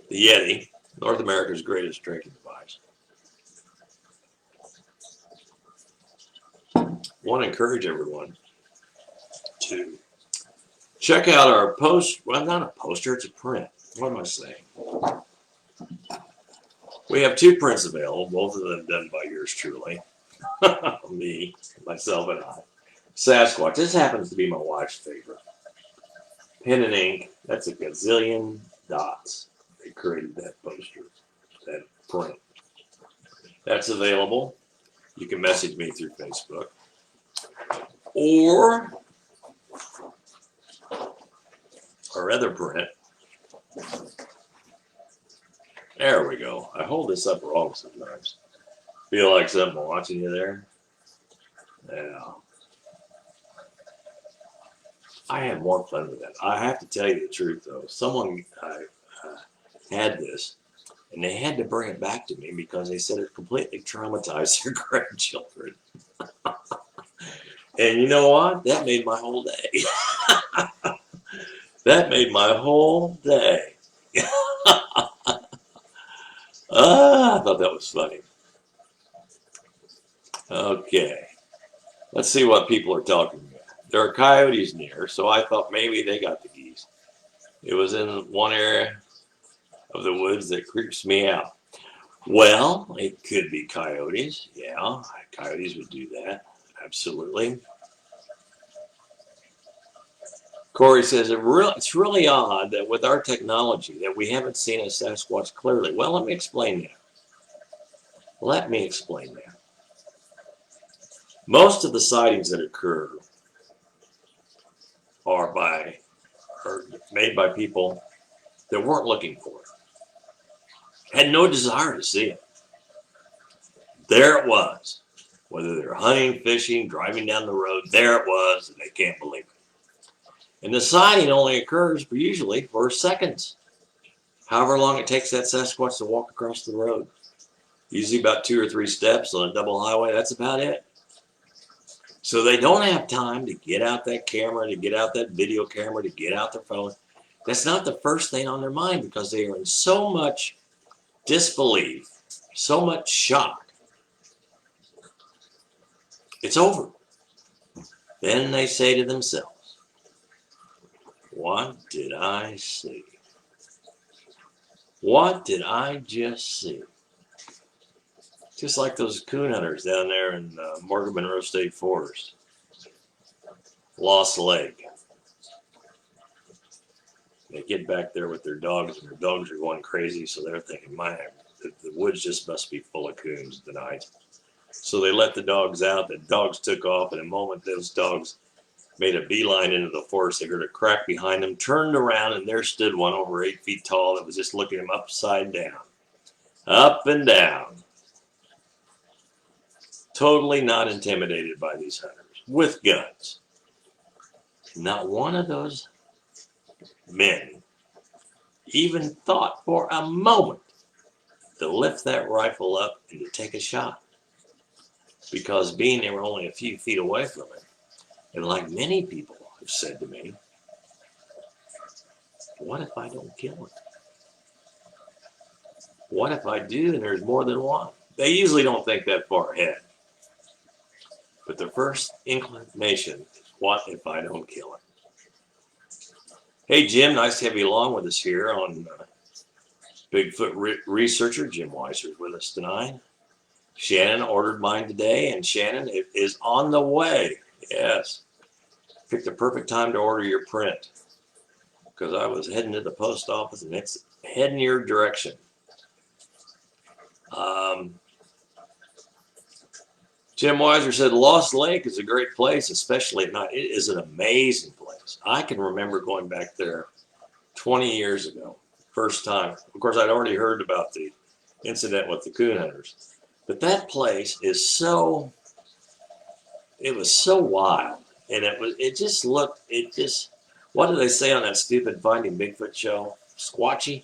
The Yeti, North America's greatest drinking device. I want to encourage everyone to check out our post. Well, not a poster, it's a print. What am I saying? We have 2 prints available, both of them done by yours truly. Me, myself, and I. Sasquatch. This happens to be my wife's favorite. Pen and ink. That's a gazillion dots. They created that poster, that print. That's available. You can message me through Facebook. Or our other print. There we go. I hold this up wrong sometimes. Feel like something watching you there? Yeah. I had more fun with that. I have to tell you the truth, though. Someone had this, and they had to bring it back to me because they said it completely traumatized their grandchildren. And you know what? That made my whole day. That made my whole day. I thought that was funny. Okay. Let's see what people are talking about. There are coyotes near, so I thought maybe they got the geese. It was in one area of the woods that creeps me out. Well, it could be coyotes. Yeah, coyotes would do that. Absolutely. Corey says, it's really odd that with our technology that we haven't seen a Sasquatch clearly. Well, let me explain that. Most of the sightings that occur are made by people that weren't looking for it, had no desire to see it. There it was. Whether they're hunting, fishing, driving down the road, there it was, and they can't believe it. And the sighting only occurs usually for seconds. However long it takes that Sasquatch to walk across the road. Usually about 2 or 3 steps on a double highway, that's about it. So they don't have time to get out that camera, to get out that video camera, to get out their phone. That's not the first thing on their mind because they are in so much disbelief, so much shock. It's over. Then they say to themselves, what did I see? What did I just see? Just like those coon hunters down there in Morgan Monroe State Forest. Lost Lake. They get back there with their dogs, and their dogs are going crazy, so they're thinking, the woods just must be full of coons tonight. So they let the dogs out. The dogs took off. In a moment, those dogs made a beeline into the forest. They heard a crack behind them, turned around, and there stood one over 8 feet tall that was just looking at them upside down. Up and down. Totally not intimidated by these hunters with guns. Not one of those men even thought for a moment to lift that rifle up and to take a shot. Because being they were only a few feet away from it, and like many people have said to me, what if I don't kill it? What if I do and there's more than one? They usually don't think that far ahead. But the first inclination is, what if I don't kill it? Hey, Jim, nice to have you along with us here on Bigfoot researcher Jim Weiser with us tonight. Shannon ordered mine today, and Shannon, it is on the way. Yes. Picked the perfect time to order your print because I was heading to the post office, and it's heading your direction. Jim Weiser said, Lost Lake is a great place, especially at night. It is an amazing place. I can remember going back there 20 years ago, first time. Of course, I'd already heard about the incident with the coon hunters. But that place is so, it was so wild. And what do they say on that stupid Finding Bigfoot show? Squatchy?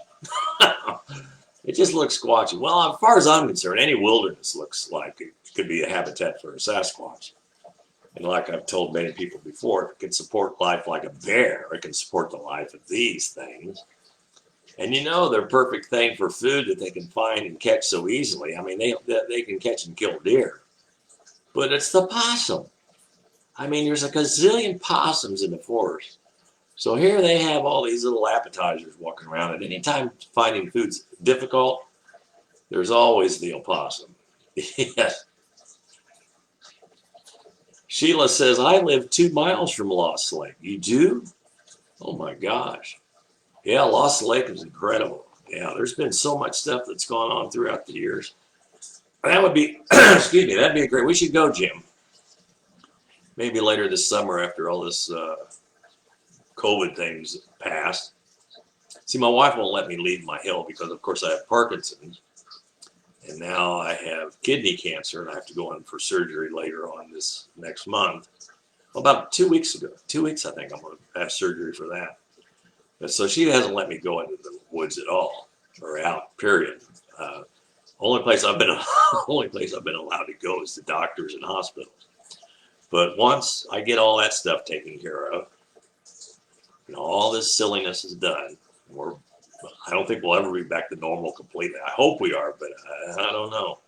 It just looks squatchy. Well, as far as I'm concerned, any wilderness looks like it could be a habitat for a Sasquatch. And like I've told many people before, if it can support life like a bear, it can support the life of these things. And you know, they're a perfect thing for food that they can find and catch so easily. I mean, they can catch and kill deer. But it's the possum. I mean, there's a gazillion possums in the forest. So here they have all these little appetizers walking around. And anytime finding food's difficult, there's always the opossum. Yes. Sheila says, I live 2 miles from Lost Lake. You do? Oh my gosh. Yeah, Lost Lake is incredible. Yeah, there's been so much stuff that's gone on throughout the years. That would be, excuse me, that'd be great. We should go, Jim. Maybe later this summer after all this COVID things passed. See, my wife won't let me leave my hill because, of course, I have Parkinson's. And now I have kidney cancer, and I have to go in for surgery later on this next month. Well, about 2 weeks ago. 2 weeks, I think, I'm going to have surgery for that. And so she hasn't let me go into the woods at all. or out. Period. Only place I've been only place I've been allowed to go is to doctors and hospitals. But once I get all that stuff taken care of, and all this silliness is done, I don't think we'll ever be back to normal completely. I hope we are, but I don't know.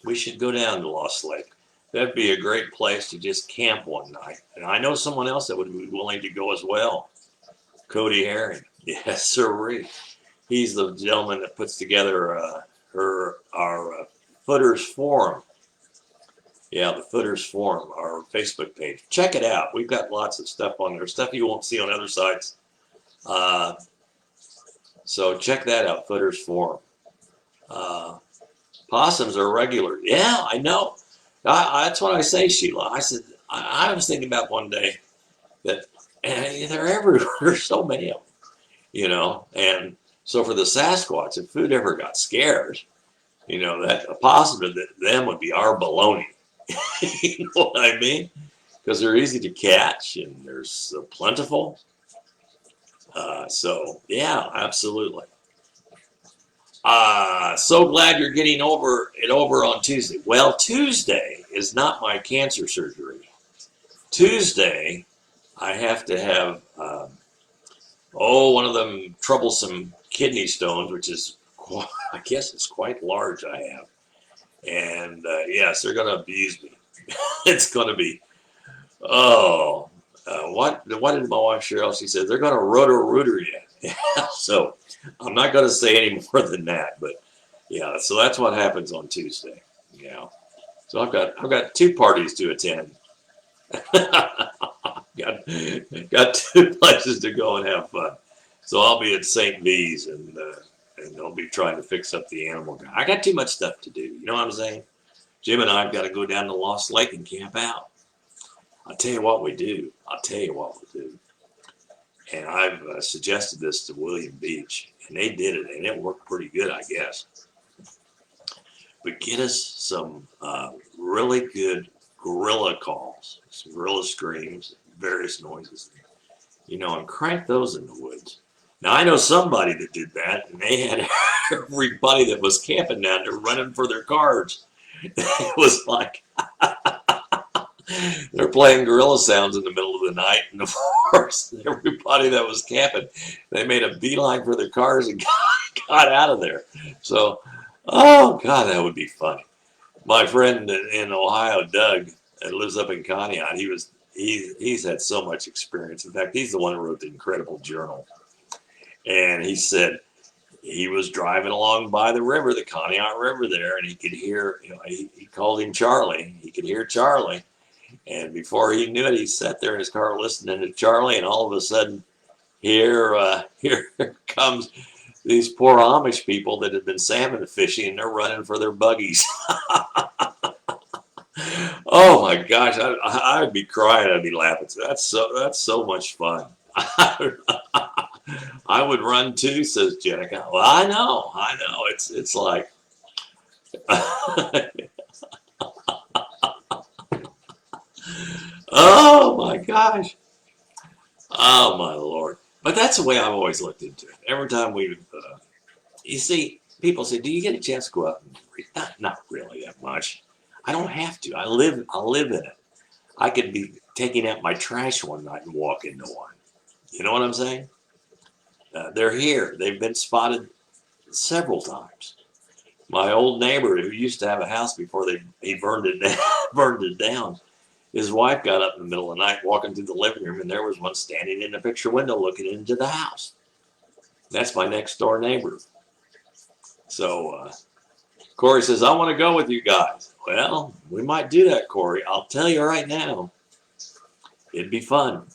We should go down to Lost Lake. That'd be a great place to just camp one night. And I know someone else that would be willing to go as well. Cody Herring. Yes, sir. He's the gentleman that puts together our Footers Forum. Yeah, the Footers Forum, our Facebook page. Check it out. We've got lots of stuff on there, stuff you won't see on other sites. So check that out, Footers Forum. Possums are regular. Yeah, I know. That's what I say, Sheila. I said, I was thinking about one day that they're everywhere. There's so many of them, And so for the Sasquatch, if food ever got scarce, that a possum to them would be our baloney. You know what I mean? Because they're easy to catch and they're so plentiful. So yeah, absolutely. So glad you're getting over on Tuesday. Well, Tuesday is not my cancer surgery. Tuesday, I have to have one of them troublesome kidney stones, which is I guess it's quite large. I have. And yes, they're going to abuse me. It's going to be, what did my wife Cheryl, she said, they're going to roto-rooter you. So I'm not going to say any more than that, but yeah, so that's what happens on Tuesday. Yeah. So I've got two parties to attend. got two places to go and have fun. So I'll be at St. V's and they'll be trying to fix up the animal guy. I got too much stuff to do. You know what I'm saying? Jim and I've got to go down to Lost Lake and camp out. I'll tell you what we do. And I've suggested this to William Beach, and they did it, and it worked pretty good, I guess. But get us some really good gorilla calls, some gorilla screams, various noises, and crank those in the woods. Now, I know somebody that did that, and they had everybody that was camping down there running for their cars. It was like they're playing gorilla sounds in the middle of the night, and of course, everybody that was camping, they made a beeline for their cars and got out of there. So, oh God, that would be funny. My friend in Ohio, Doug, that lives up in Conneaut, he's had so much experience. In fact, he's the one who wrote the incredible journal. And he said he was driving along by the river, the Conneaut River there, and he could hear, he called him Charlie. He could hear Charlie. And before he knew it, he sat there in his car listening to Charlie, and all of a sudden, here comes these poor Amish people that had been salmon fishing, and they're running for their buggies. Oh my gosh, I'd be crying, I'd be laughing. That's so much fun. I would run too, says Jenica. Well, I know. It's like, oh my gosh. Oh my Lord. But that's the way I've always looked into it. Every time you see, people say, do you get a chance to go out and read? Not really that much. I don't have to. I live in it. I could be taking out my trash one night and walk into one. You know what I'm saying? They're here. They've been spotted several times. My old neighbor who used to have a house before he burned it down, his wife got up in the middle of the night walking through the living room, and there was one standing in the picture window looking into the house. That's my next door neighbor. So Corey says, I want to go with you guys. Well, we might do that, Corey. I'll tell you right now, it'd be fun.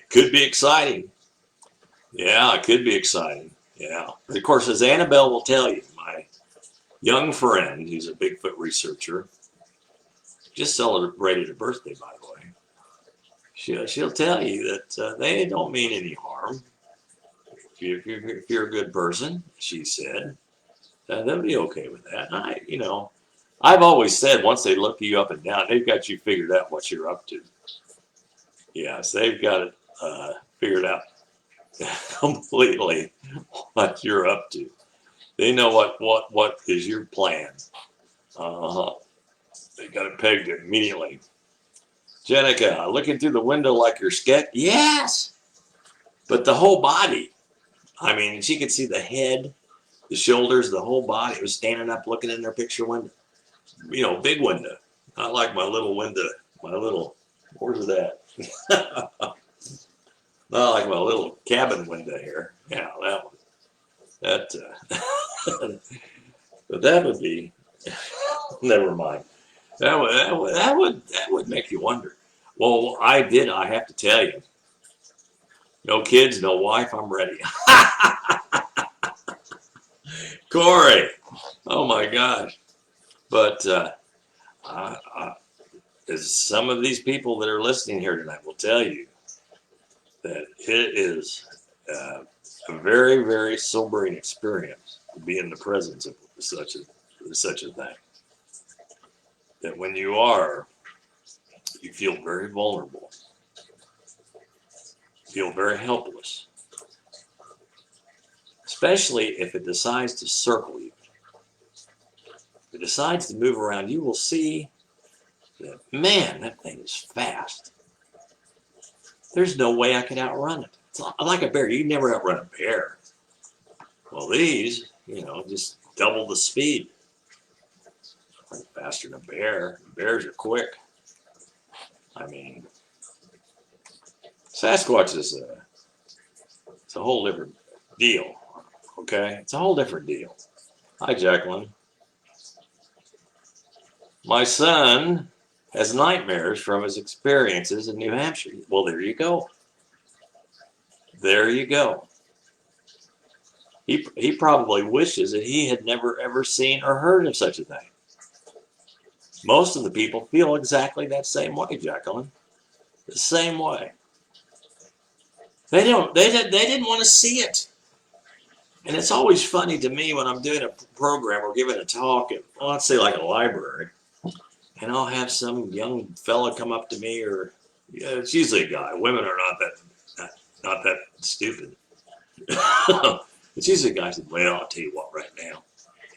Could be exciting. Yeah, it could be exciting. Yeah. Of course, as Annabelle will tell you, my young friend, who's a Bigfoot researcher, just celebrated her birthday, by the way. She'll tell you that they don't mean any harm. If you're a good person, she said, they'll be okay with that. And I've always said once they look you up and down, they've got you figured out what you're up to. Yes, they've got it figured out. completely what you're up to. They know what is your plan. Uh-huh. They got it pegged immediately. Jenica, looking through the window like you're sketch. Yes, but the whole body. I mean, she could see the head, the shoulders, the whole body. It was standing up looking in their picture window. You know, big window. Not like my little window. My little, where's that? Not like my little cabin window here. Yeah, that one. That, but that would be, never mind. That would make you wonder. Well, I have to tell you. No kids, no wife, I'm ready. Corey, oh my gosh. But as some of these people that are listening here tonight will tell you that it is a very, very sobering experience to be in the presence of such a thing. That when you feel very vulnerable, feel very helpless, especially if it decides to circle you. If it decides to move around, you will see that, man, that thing is fast. There's no way I could outrun it. It's like a bear. You can never outrun a bear. Well, these, just double the speed. Faster than a bear. Bears are quick. I mean, Sasquatch is it's a whole different deal. Okay? It's a whole different deal. Hi, Jacqueline. My son has nightmares from his experiences in New Hampshire. Well, there you go. There you go. He probably wishes that he had never ever seen or heard of such a thing. Most of the people feel exactly that same way, Jacqueline. The same way. They didn't want to see it. And it's always funny to me when I'm doing a program or giving a talk at, well, let's say like a library, and I'll have some young fella come up to me, or it's usually a guy. Women are not that stupid. It's usually a guy who says, well, I'll tell you what, right now,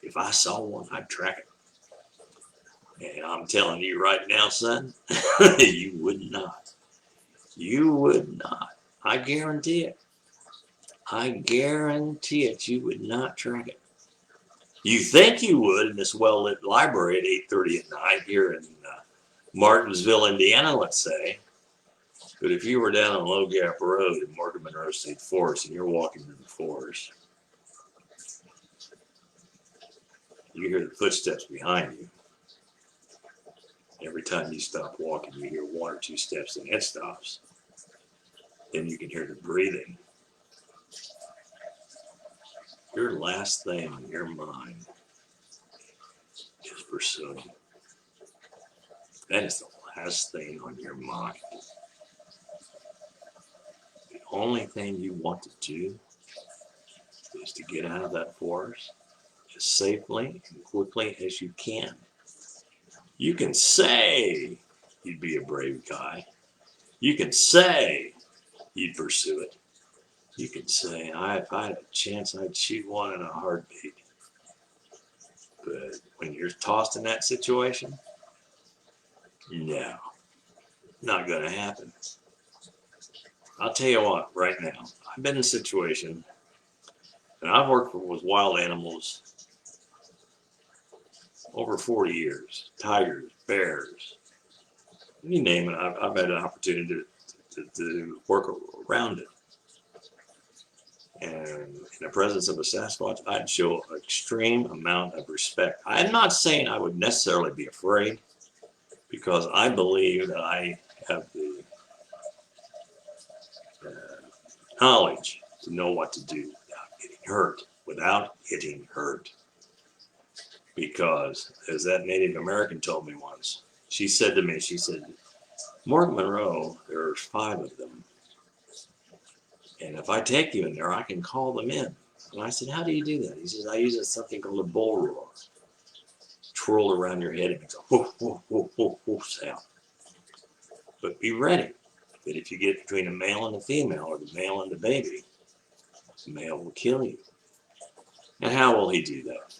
if I saw one, I'd track it. And I'm telling you right now, son, you would not. You would not. I guarantee it. I guarantee it. You would not track it. You think you would in this well-lit library at 8:30 at night here in Martinsville, Indiana, let's say. But if you were down on Low Gap Road in Morgan Monroe State Forest and you're walking through the forest, you hear the footsteps behind you. Every time you stop walking, you hear one or two steps, and it stops. Then you can hear the breathing. Your last thing in your mind is pursuing. That is the last thing on your mind. The only thing you want to do is to get out of that forest as safely and quickly as you can. You can say you'd be a brave guy. You can say you'd pursue it. You can say, if I had a chance, I'd shoot one in a heartbeat. But when you're tossed in that situation, no, not going to happen. I'll tell you what, right now, I've been in a situation, and I've worked with wild animals over 40 years. Tigers, bears, you name it. I've had an opportunity to work around it. And in the presence of a Sasquatch, I'd show an extreme amount of respect. I'm not saying I would necessarily be afraid, because I believe that I have the knowledge to know what to do without getting hurt. Because, as that Native American told me once, she said, Morgan Monroe, there's 5 of them. And if I take you in there, I can call them in. And I said, how do you do that? He says, I use something called a bull roar. Twirl around your head and makes a whoof, whoof, whoof, whoof, whoof sound. But be ready that if you get between a male and a female, or the male and the baby, male will kill you. And how will he do that?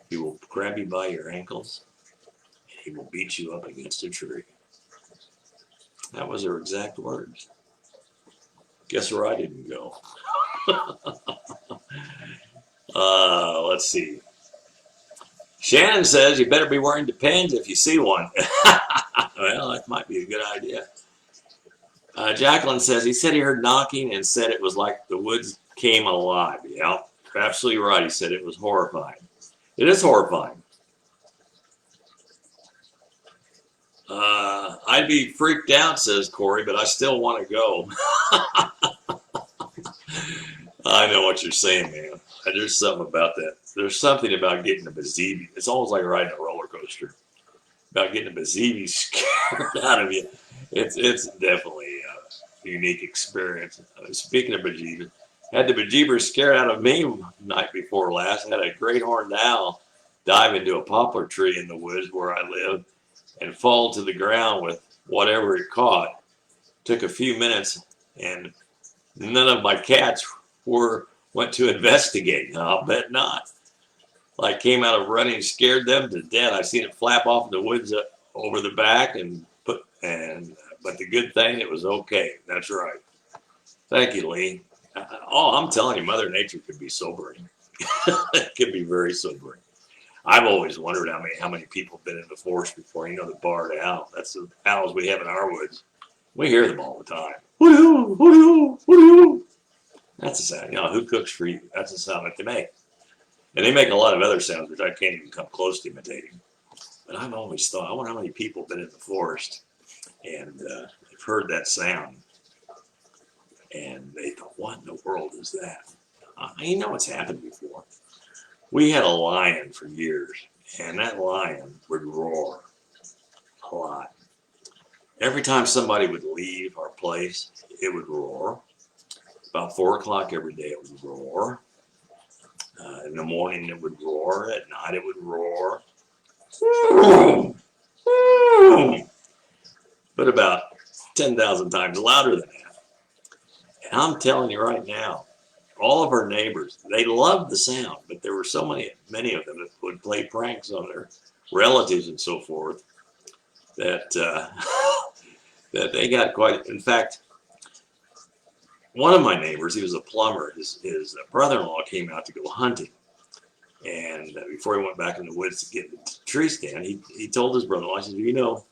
He will grab you by your ankles, and he will beat you up against a tree. That was her exact words. Guess where I didn't go? Let's see. Shannon says you better be wearing Depends if you see one. Well, that might be a good idea. Jacqueline says he said he heard knocking and said it was like the woods came alive. Yeah, you're absolutely right. He said it was horrifying. It is horrifying. I'd be freaked out, says Corey, but I still want to go. I know what you're saying, man. There's something about that. There's something about getting a bezeebie. It's almost like riding a roller coaster. About getting a bezeebie scared out of you. It's definitely a unique experience. Speaking of bejeebers, had the bejeebers scared out of me night before last. I had a great horned owl dive into a poplar tree in the woods where I live and fall to the ground with whatever it caught. Took a few minutes, and none of my cats went to investigate. I'll bet not. Like came out of running, scared them to death. I seen it flap off in the woods over the back, but the good thing, it was okay. That's right. Thank you, Lee. I'm telling you, Mother Nature can be sobering. It can be very sobering. I've always wondered how many people have been in the forest before. The barred owl. That's the owls we have in our woods. We hear them all the time. Hoo-doo, hoo-doo, hoo-doo. That's a sound. Who cooks for you? That's the sound that they make. And they make a lot of other sounds, which I can't even come close to imitating. But I've always thought, I wonder how many people have been in the forest and they've heard that sound. And they thought, what in the world is that? It's happened before. We had a lion for years, and that lion would roar a lot. Every time somebody would leave our place, it would roar. About 4 o'clock every day, it would roar. In the morning, it would roar. At night, it would roar. But about 10,000 times louder than that. And I'm telling you right now, all of our neighbors, they loved the sound, but there were so many of them that would play pranks on their relatives and so forth that that they got quite. In fact, one of my neighbors, he was a plumber. His brother-in-law came out to go hunting, and before he went back in the woods to get the tree stand, he told his brother-in-law, he said,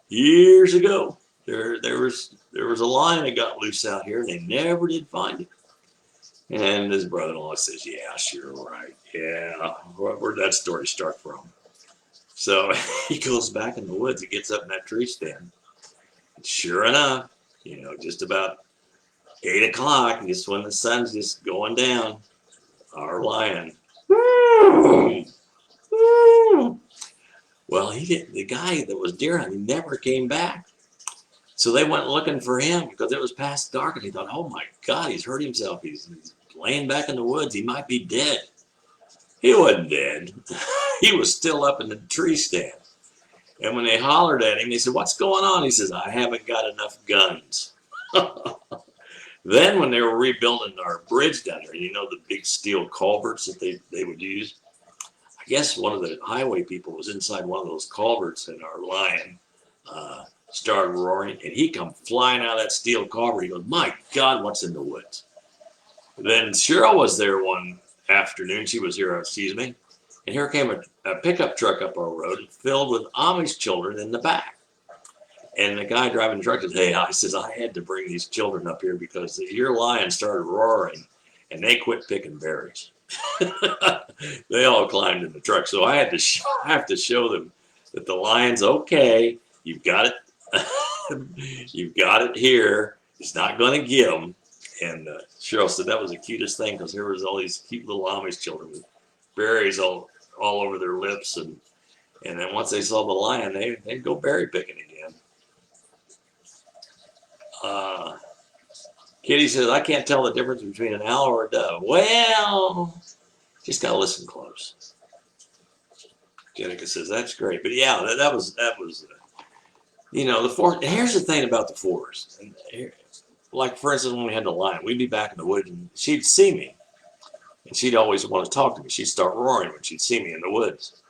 years ago there was a lion that got loose out here, and they never did find it. And his brother-in-law says, yeah, sure, right. Yeah, where'd that story start from? So he goes back in the woods and gets up in that tree stand. And sure enough, just about 8 o'clock, just when the sun's just going down, our lion. Well, the guy that was deer hunting never came back. So they went looking for him because it was past dark, and he thought, oh my God, he's hurt himself. He's laying back in the woods. He might be dead. He wasn't dead. He was still up in the tree stand. And when they hollered at him, they said, what's going on? He says, I haven't got enough guns. Then when they were rebuilding our bridge down there, the big steel culverts that they would use, I guess one of the highway people was inside one of those culverts, and our lion started roaring, and he come flying out of that steel culvert. He goes, my God, what's in the woods? Then Cheryl was there one afternoon. She was here, and here came a pickup truck up our road filled with Amish children in the back. And the guy driving the truck says, hey, I had to bring these children up here because your lion started roaring, and they quit picking berries. They all climbed in the truck. So I have to show them that the lion's okay. You've got it. You've got it here. It's not going to get them. And Cheryl said that was the cutest thing because there was all these cute little Amish children with berries all over their lips. And then once they saw the lion, they'd go berry picking again. Kitty says, I can't tell the difference between an owl or a dove. Well, just got to listen close. Jenica says, that's great. But yeah, that was the forest. Here's the thing about the forest. And like for instance, when we had the lion, we'd be back in the woods and she'd see me. And she'd always want to talk to me. She'd start roaring when she'd see me in the woods.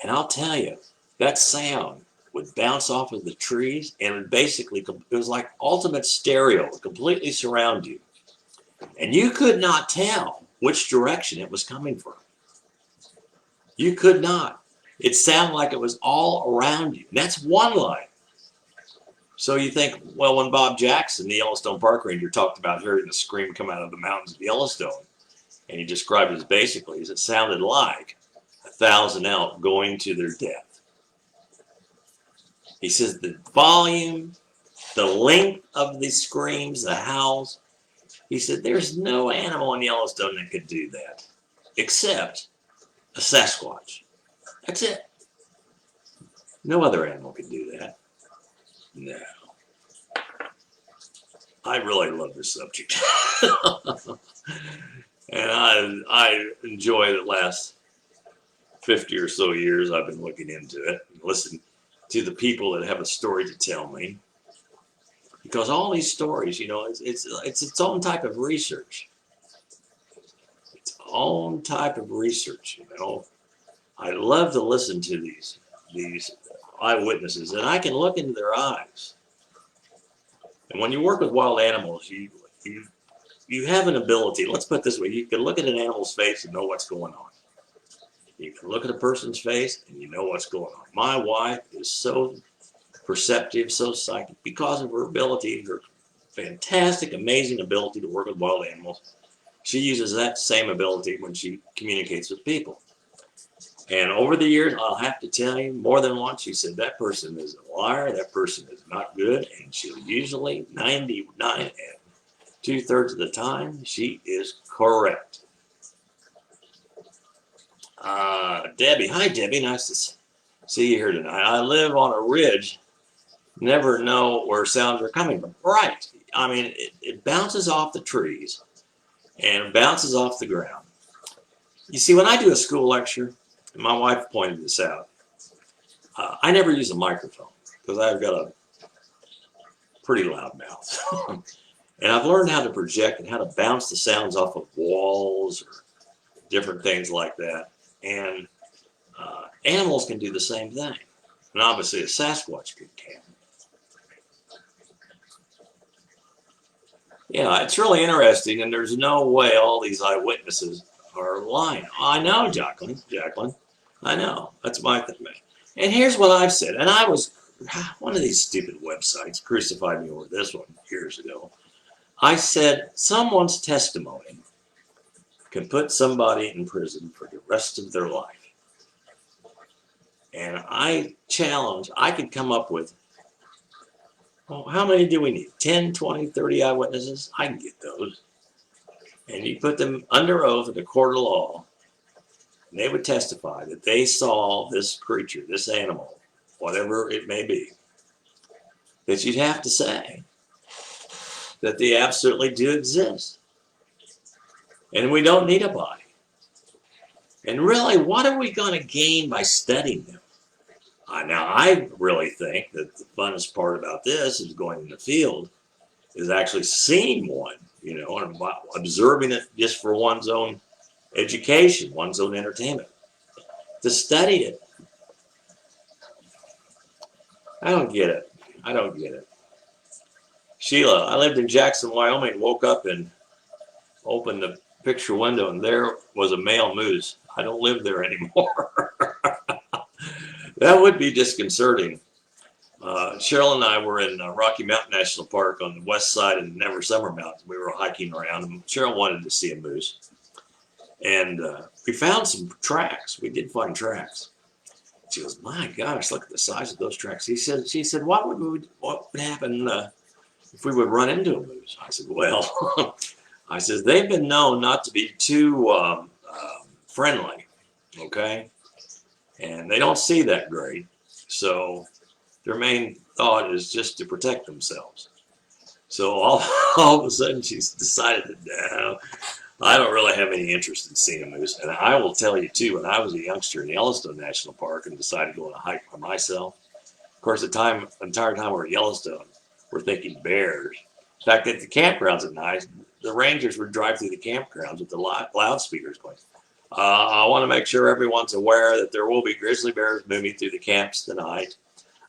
And I'll tell you, that sound would bounce off of the trees and it basically, it was like ultimate stereo, completely surround you. And you could not tell which direction it was coming from. You could not. It sounded like it was all around you. And that's one line. So you think, well, when Bob Jackson, the Yellowstone Park Ranger, talked about hearing the scream come out of the mountains of Yellowstone, and he described it as basically as it sounded like 1,000 elk going to their death. He says the volume, the length of the screams, the howls, he said there's no animal in Yellowstone that could do that except a Sasquatch. That's it. No other animal could do that. No. I really love this subject. And I enjoy the last 50 or so years I've been looking into it and listening to the people that have a story to tell me. Because all these stories, you know, it's its own type of research. Its own type of research, you know. I love to listen to these eyewitnesses, and I can look into their eyes. And when you work with wild animals, you have an ability. Let's put it this way: you can look at an animal's face and know what's going on. You can look at a person's face and you know what's going on. My wife is so perceptive, so psychic because of her ability, her fantastic, amazing ability to work with wild animals. She uses that same ability when she communicates with people. And over the years, I'll have to tell you, more than once, she said, that person is a liar, that person is not good, and she'll usually, 99 and 2/3 of the time, she is correct. Debbie, hi Debbie, nice to see you here tonight. I live on a ridge, never know where sounds are coming from. Right, I mean, it bounces off the trees, and it bounces off the ground. You see, when I do a school lecture, and my wife pointed this out, I never use a microphone because I've got a pretty loud mouth. And I've learned how to project and how to bounce the sounds off of walls or different things like that. And animals can do the same thing. And obviously a Sasquatch can. Yeah, it's really interesting, and there's no way all these eyewitnesses are lying. I know, Jacqueline. I know. That's my thing. And here's what I've said. And I was, one of these stupid websites crucified me over this one years ago. I said, someone's testimony can put somebody in prison for the rest of their life. And I challenge, I could come up with, well, how many do we need? 10, 20, 30 eyewitnesses? I can get those. And you put them under oath in a court of law, and they would testify that they saw this creature, this animal, whatever it may be, that you'd have to say that they absolutely do exist. And we don't need a body. And really, what are we going to gain by studying them? Now, I really think that the funnest part about this is going in the field, is actually seeing one, you know, and observing it just for one's own education, one's own entertainment. To study it, I don't get it. I don't get it. Sheila, I lived in Jackson, Wyoming, woke up and opened the picture window, and there was a male moose. I don't live there anymore. That would be disconcerting. Cheryl and I were in Rocky Mountain National Park on the west side of the Never Summer Mountains. We were hiking around, and Cheryl wanted to see a moose. And we found some tracks. We did find tracks. She goes, my gosh, look at the size of those tracks. She said, what would happen if we would run into a moose? I said, well, I said, they've been known not to be too friendly, okay? And they don't see that great. So their main thought is just to protect themselves. So all of a sudden she's decided that, no, I don't really have any interest in seeing a moose. And I will tell you too, when I was a youngster in Yellowstone National Park and decided to go on a hike by myself, of course, the entire time we're at Yellowstone, we're thinking bears. In fact, at the campgrounds at night, the rangers would drive through the campgrounds with the loudspeakers going. I want to make sure everyone's aware that there will be grizzly bears moving through the camps tonight.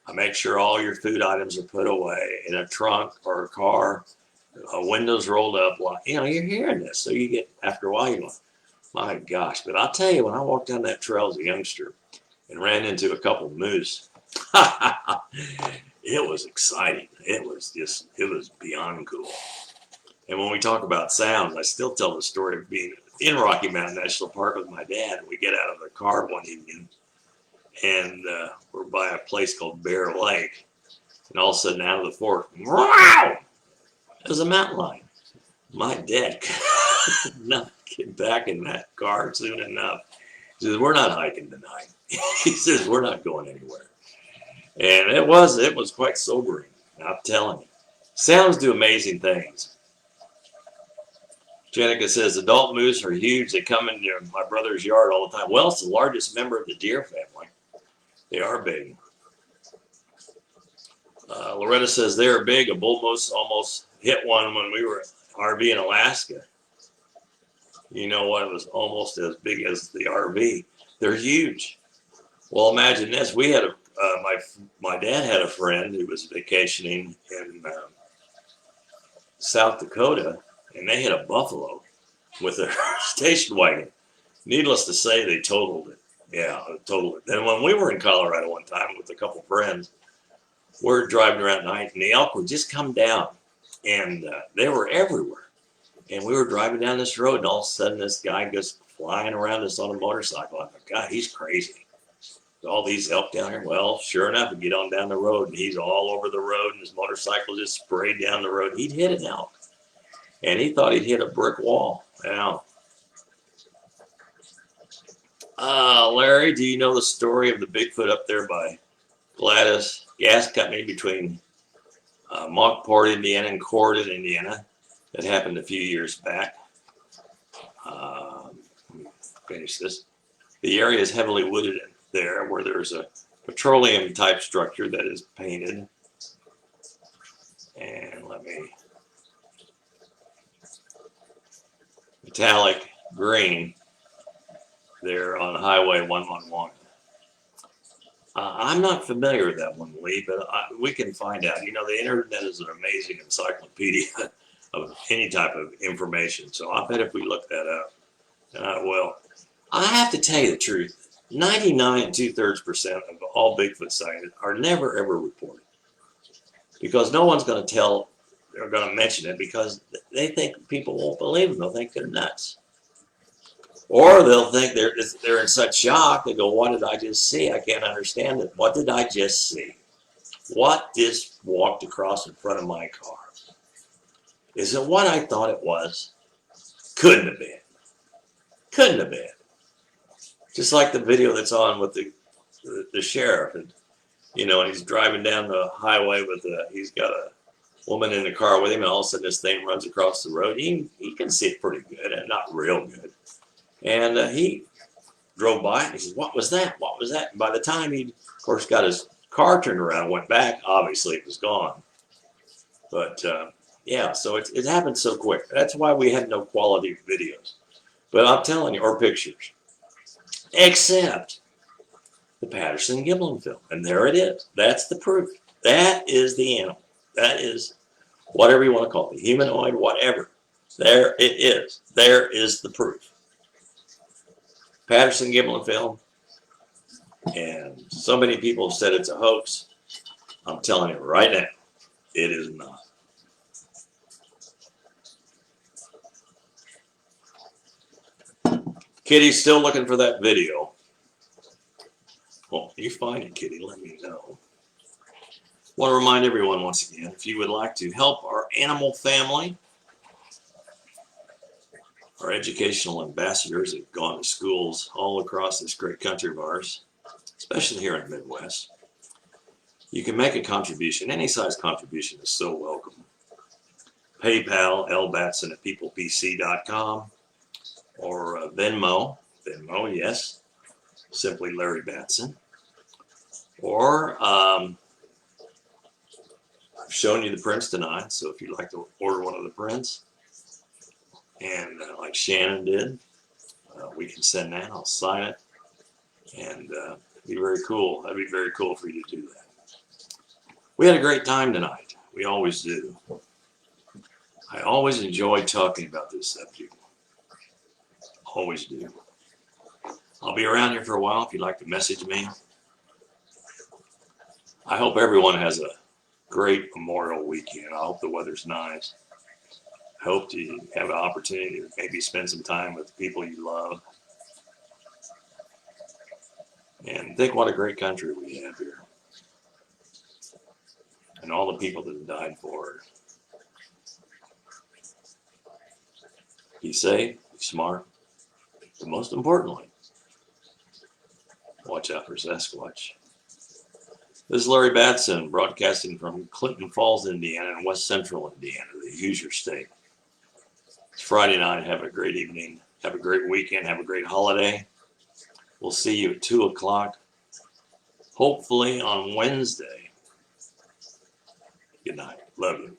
I make sure all your food items are put away in a trunk or a car, windows rolled up. You know, you're hearing this, so you get, after a while, you're going, my gosh. But I'll tell you, when I walked down that trail as a youngster and ran into a couple of moose, it was exciting. It was beyond cool. And when we talk about sounds, I still tell the story of being in Rocky Mountain National Park with my dad. And we get out of the car one evening, and we're by a place called Bear Lake. And all of a sudden, out of the forest, wow! There's a mountain lion. My dad could not get back in that car soon enough. He says, we're not hiking tonight. He says, we're not going anywhere. And it was quite sobering. I'm telling you. Sounds do amazing things. Jenica says, adult moose are huge. They come into my brother's yard all the time. Well, it's the largest member of the deer family. They are big. Loretta says, they're big. A bull moose almost hit one when we were RV in Alaska. You know what? It was almost as big as the RV. They're huge. Well, imagine this. We had my dad had a friend who was vacationing in South Dakota, and they hit a buffalo with their station wagon. Needless to say, they totaled it. Yeah, totaled it. Then when we were in Colorado one time with a couple friends, we're driving around at night, and the elk would just come down, and they were everywhere. And we were driving down this road, and all of a sudden, this guy goes flying around us on a motorcycle. I thought, God, he's crazy. All these elk down here. Well, sure enough, we get on down the road, and he's all over the road, and his motorcycle just sprayed down the road. He'd hit an elk, and he thought he'd hit a brick wall. Now, Larry, do you know the story of the Bigfoot up there by Gladys Gas Company between Mockport, Indiana, and Corydon, Indiana? That happened a few years back. Let me finish this. The area is heavily wooded there, where there's a petroleum type structure that is painted. And metallic green there on Highway 111. I'm not familiar with that one, Lee, but we can find out. You know, the internet is an amazing encyclopedia of any type of information. So I bet if we look that up, well, I have to tell you the truth. 99 2/3% of all Bigfoot sightings are never ever reported, because no one's going to tell or going to mention it, because they think people won't believe them. They'll think they're nuts, or they'll think they're in such shock. They go, "What did I just see? I can't understand it. What did I just see? What just walked across in front of my car? Is it what I thought it was? Couldn't have been. Couldn't have been." Just like the video that's on with the sheriff, and you know, and he's driving down the highway with he's got a woman in the car with him, and all of a sudden this thing runs across the road. He can see it pretty good, and not real good. And he drove by it, and he says, "What was that? What was that?" And by the time he, of course, got his car turned around and went back, obviously it was gone. But yeah, so it happened so quick. That's why we had no quality videos. But I'm telling you, or pictures. Except the Patterson-Gimlin film. And there it is. That's the proof. That is the animal. That is whatever you want to call it. Humanoid, whatever. There it is. There is the proof. Patterson-Gimlin film. And so many people have said it's a hoax. I'm telling you right now, it is not. Kitty's still looking for that video. Well, if you find it, Kitty, let me know. I want to remind everyone once again, if you would like to help our animal family, our educational ambassadors have gone to schools all across this great country of ours, especially here in the Midwest. You can make a contribution. Any size contribution is so welcome. PayPal, Battson at peoplepc.com. Or Venmo, yes, simply Larry Battson. Or shown you the prints tonight, so if you'd like to order one of the prints, and like Shannon did, we can send that. I'll sign it, and be very cool. That'd be very cool for you to do that. We had a great time tonight. We always do. I always enjoy talking about this subject. Always do. I'll be around here for a while if you'd like to message me. I hope everyone has a great Memorial weekend. I hope the weather's nice. I hope you have an opportunity to maybe spend some time with people you love. And think what a great country we have here. And all the people that have died for it. Be safe, be smart, but most importantly, watch out for Sasquatch. This is Larry Battson, broadcasting from Clinton Falls, Indiana, and West Central Indiana, the Hoosier State. It's Friday night. Have a great evening. Have a great weekend. Have a great holiday. We'll see you at 2 o'clock, hopefully on Wednesday. Good night. Love you.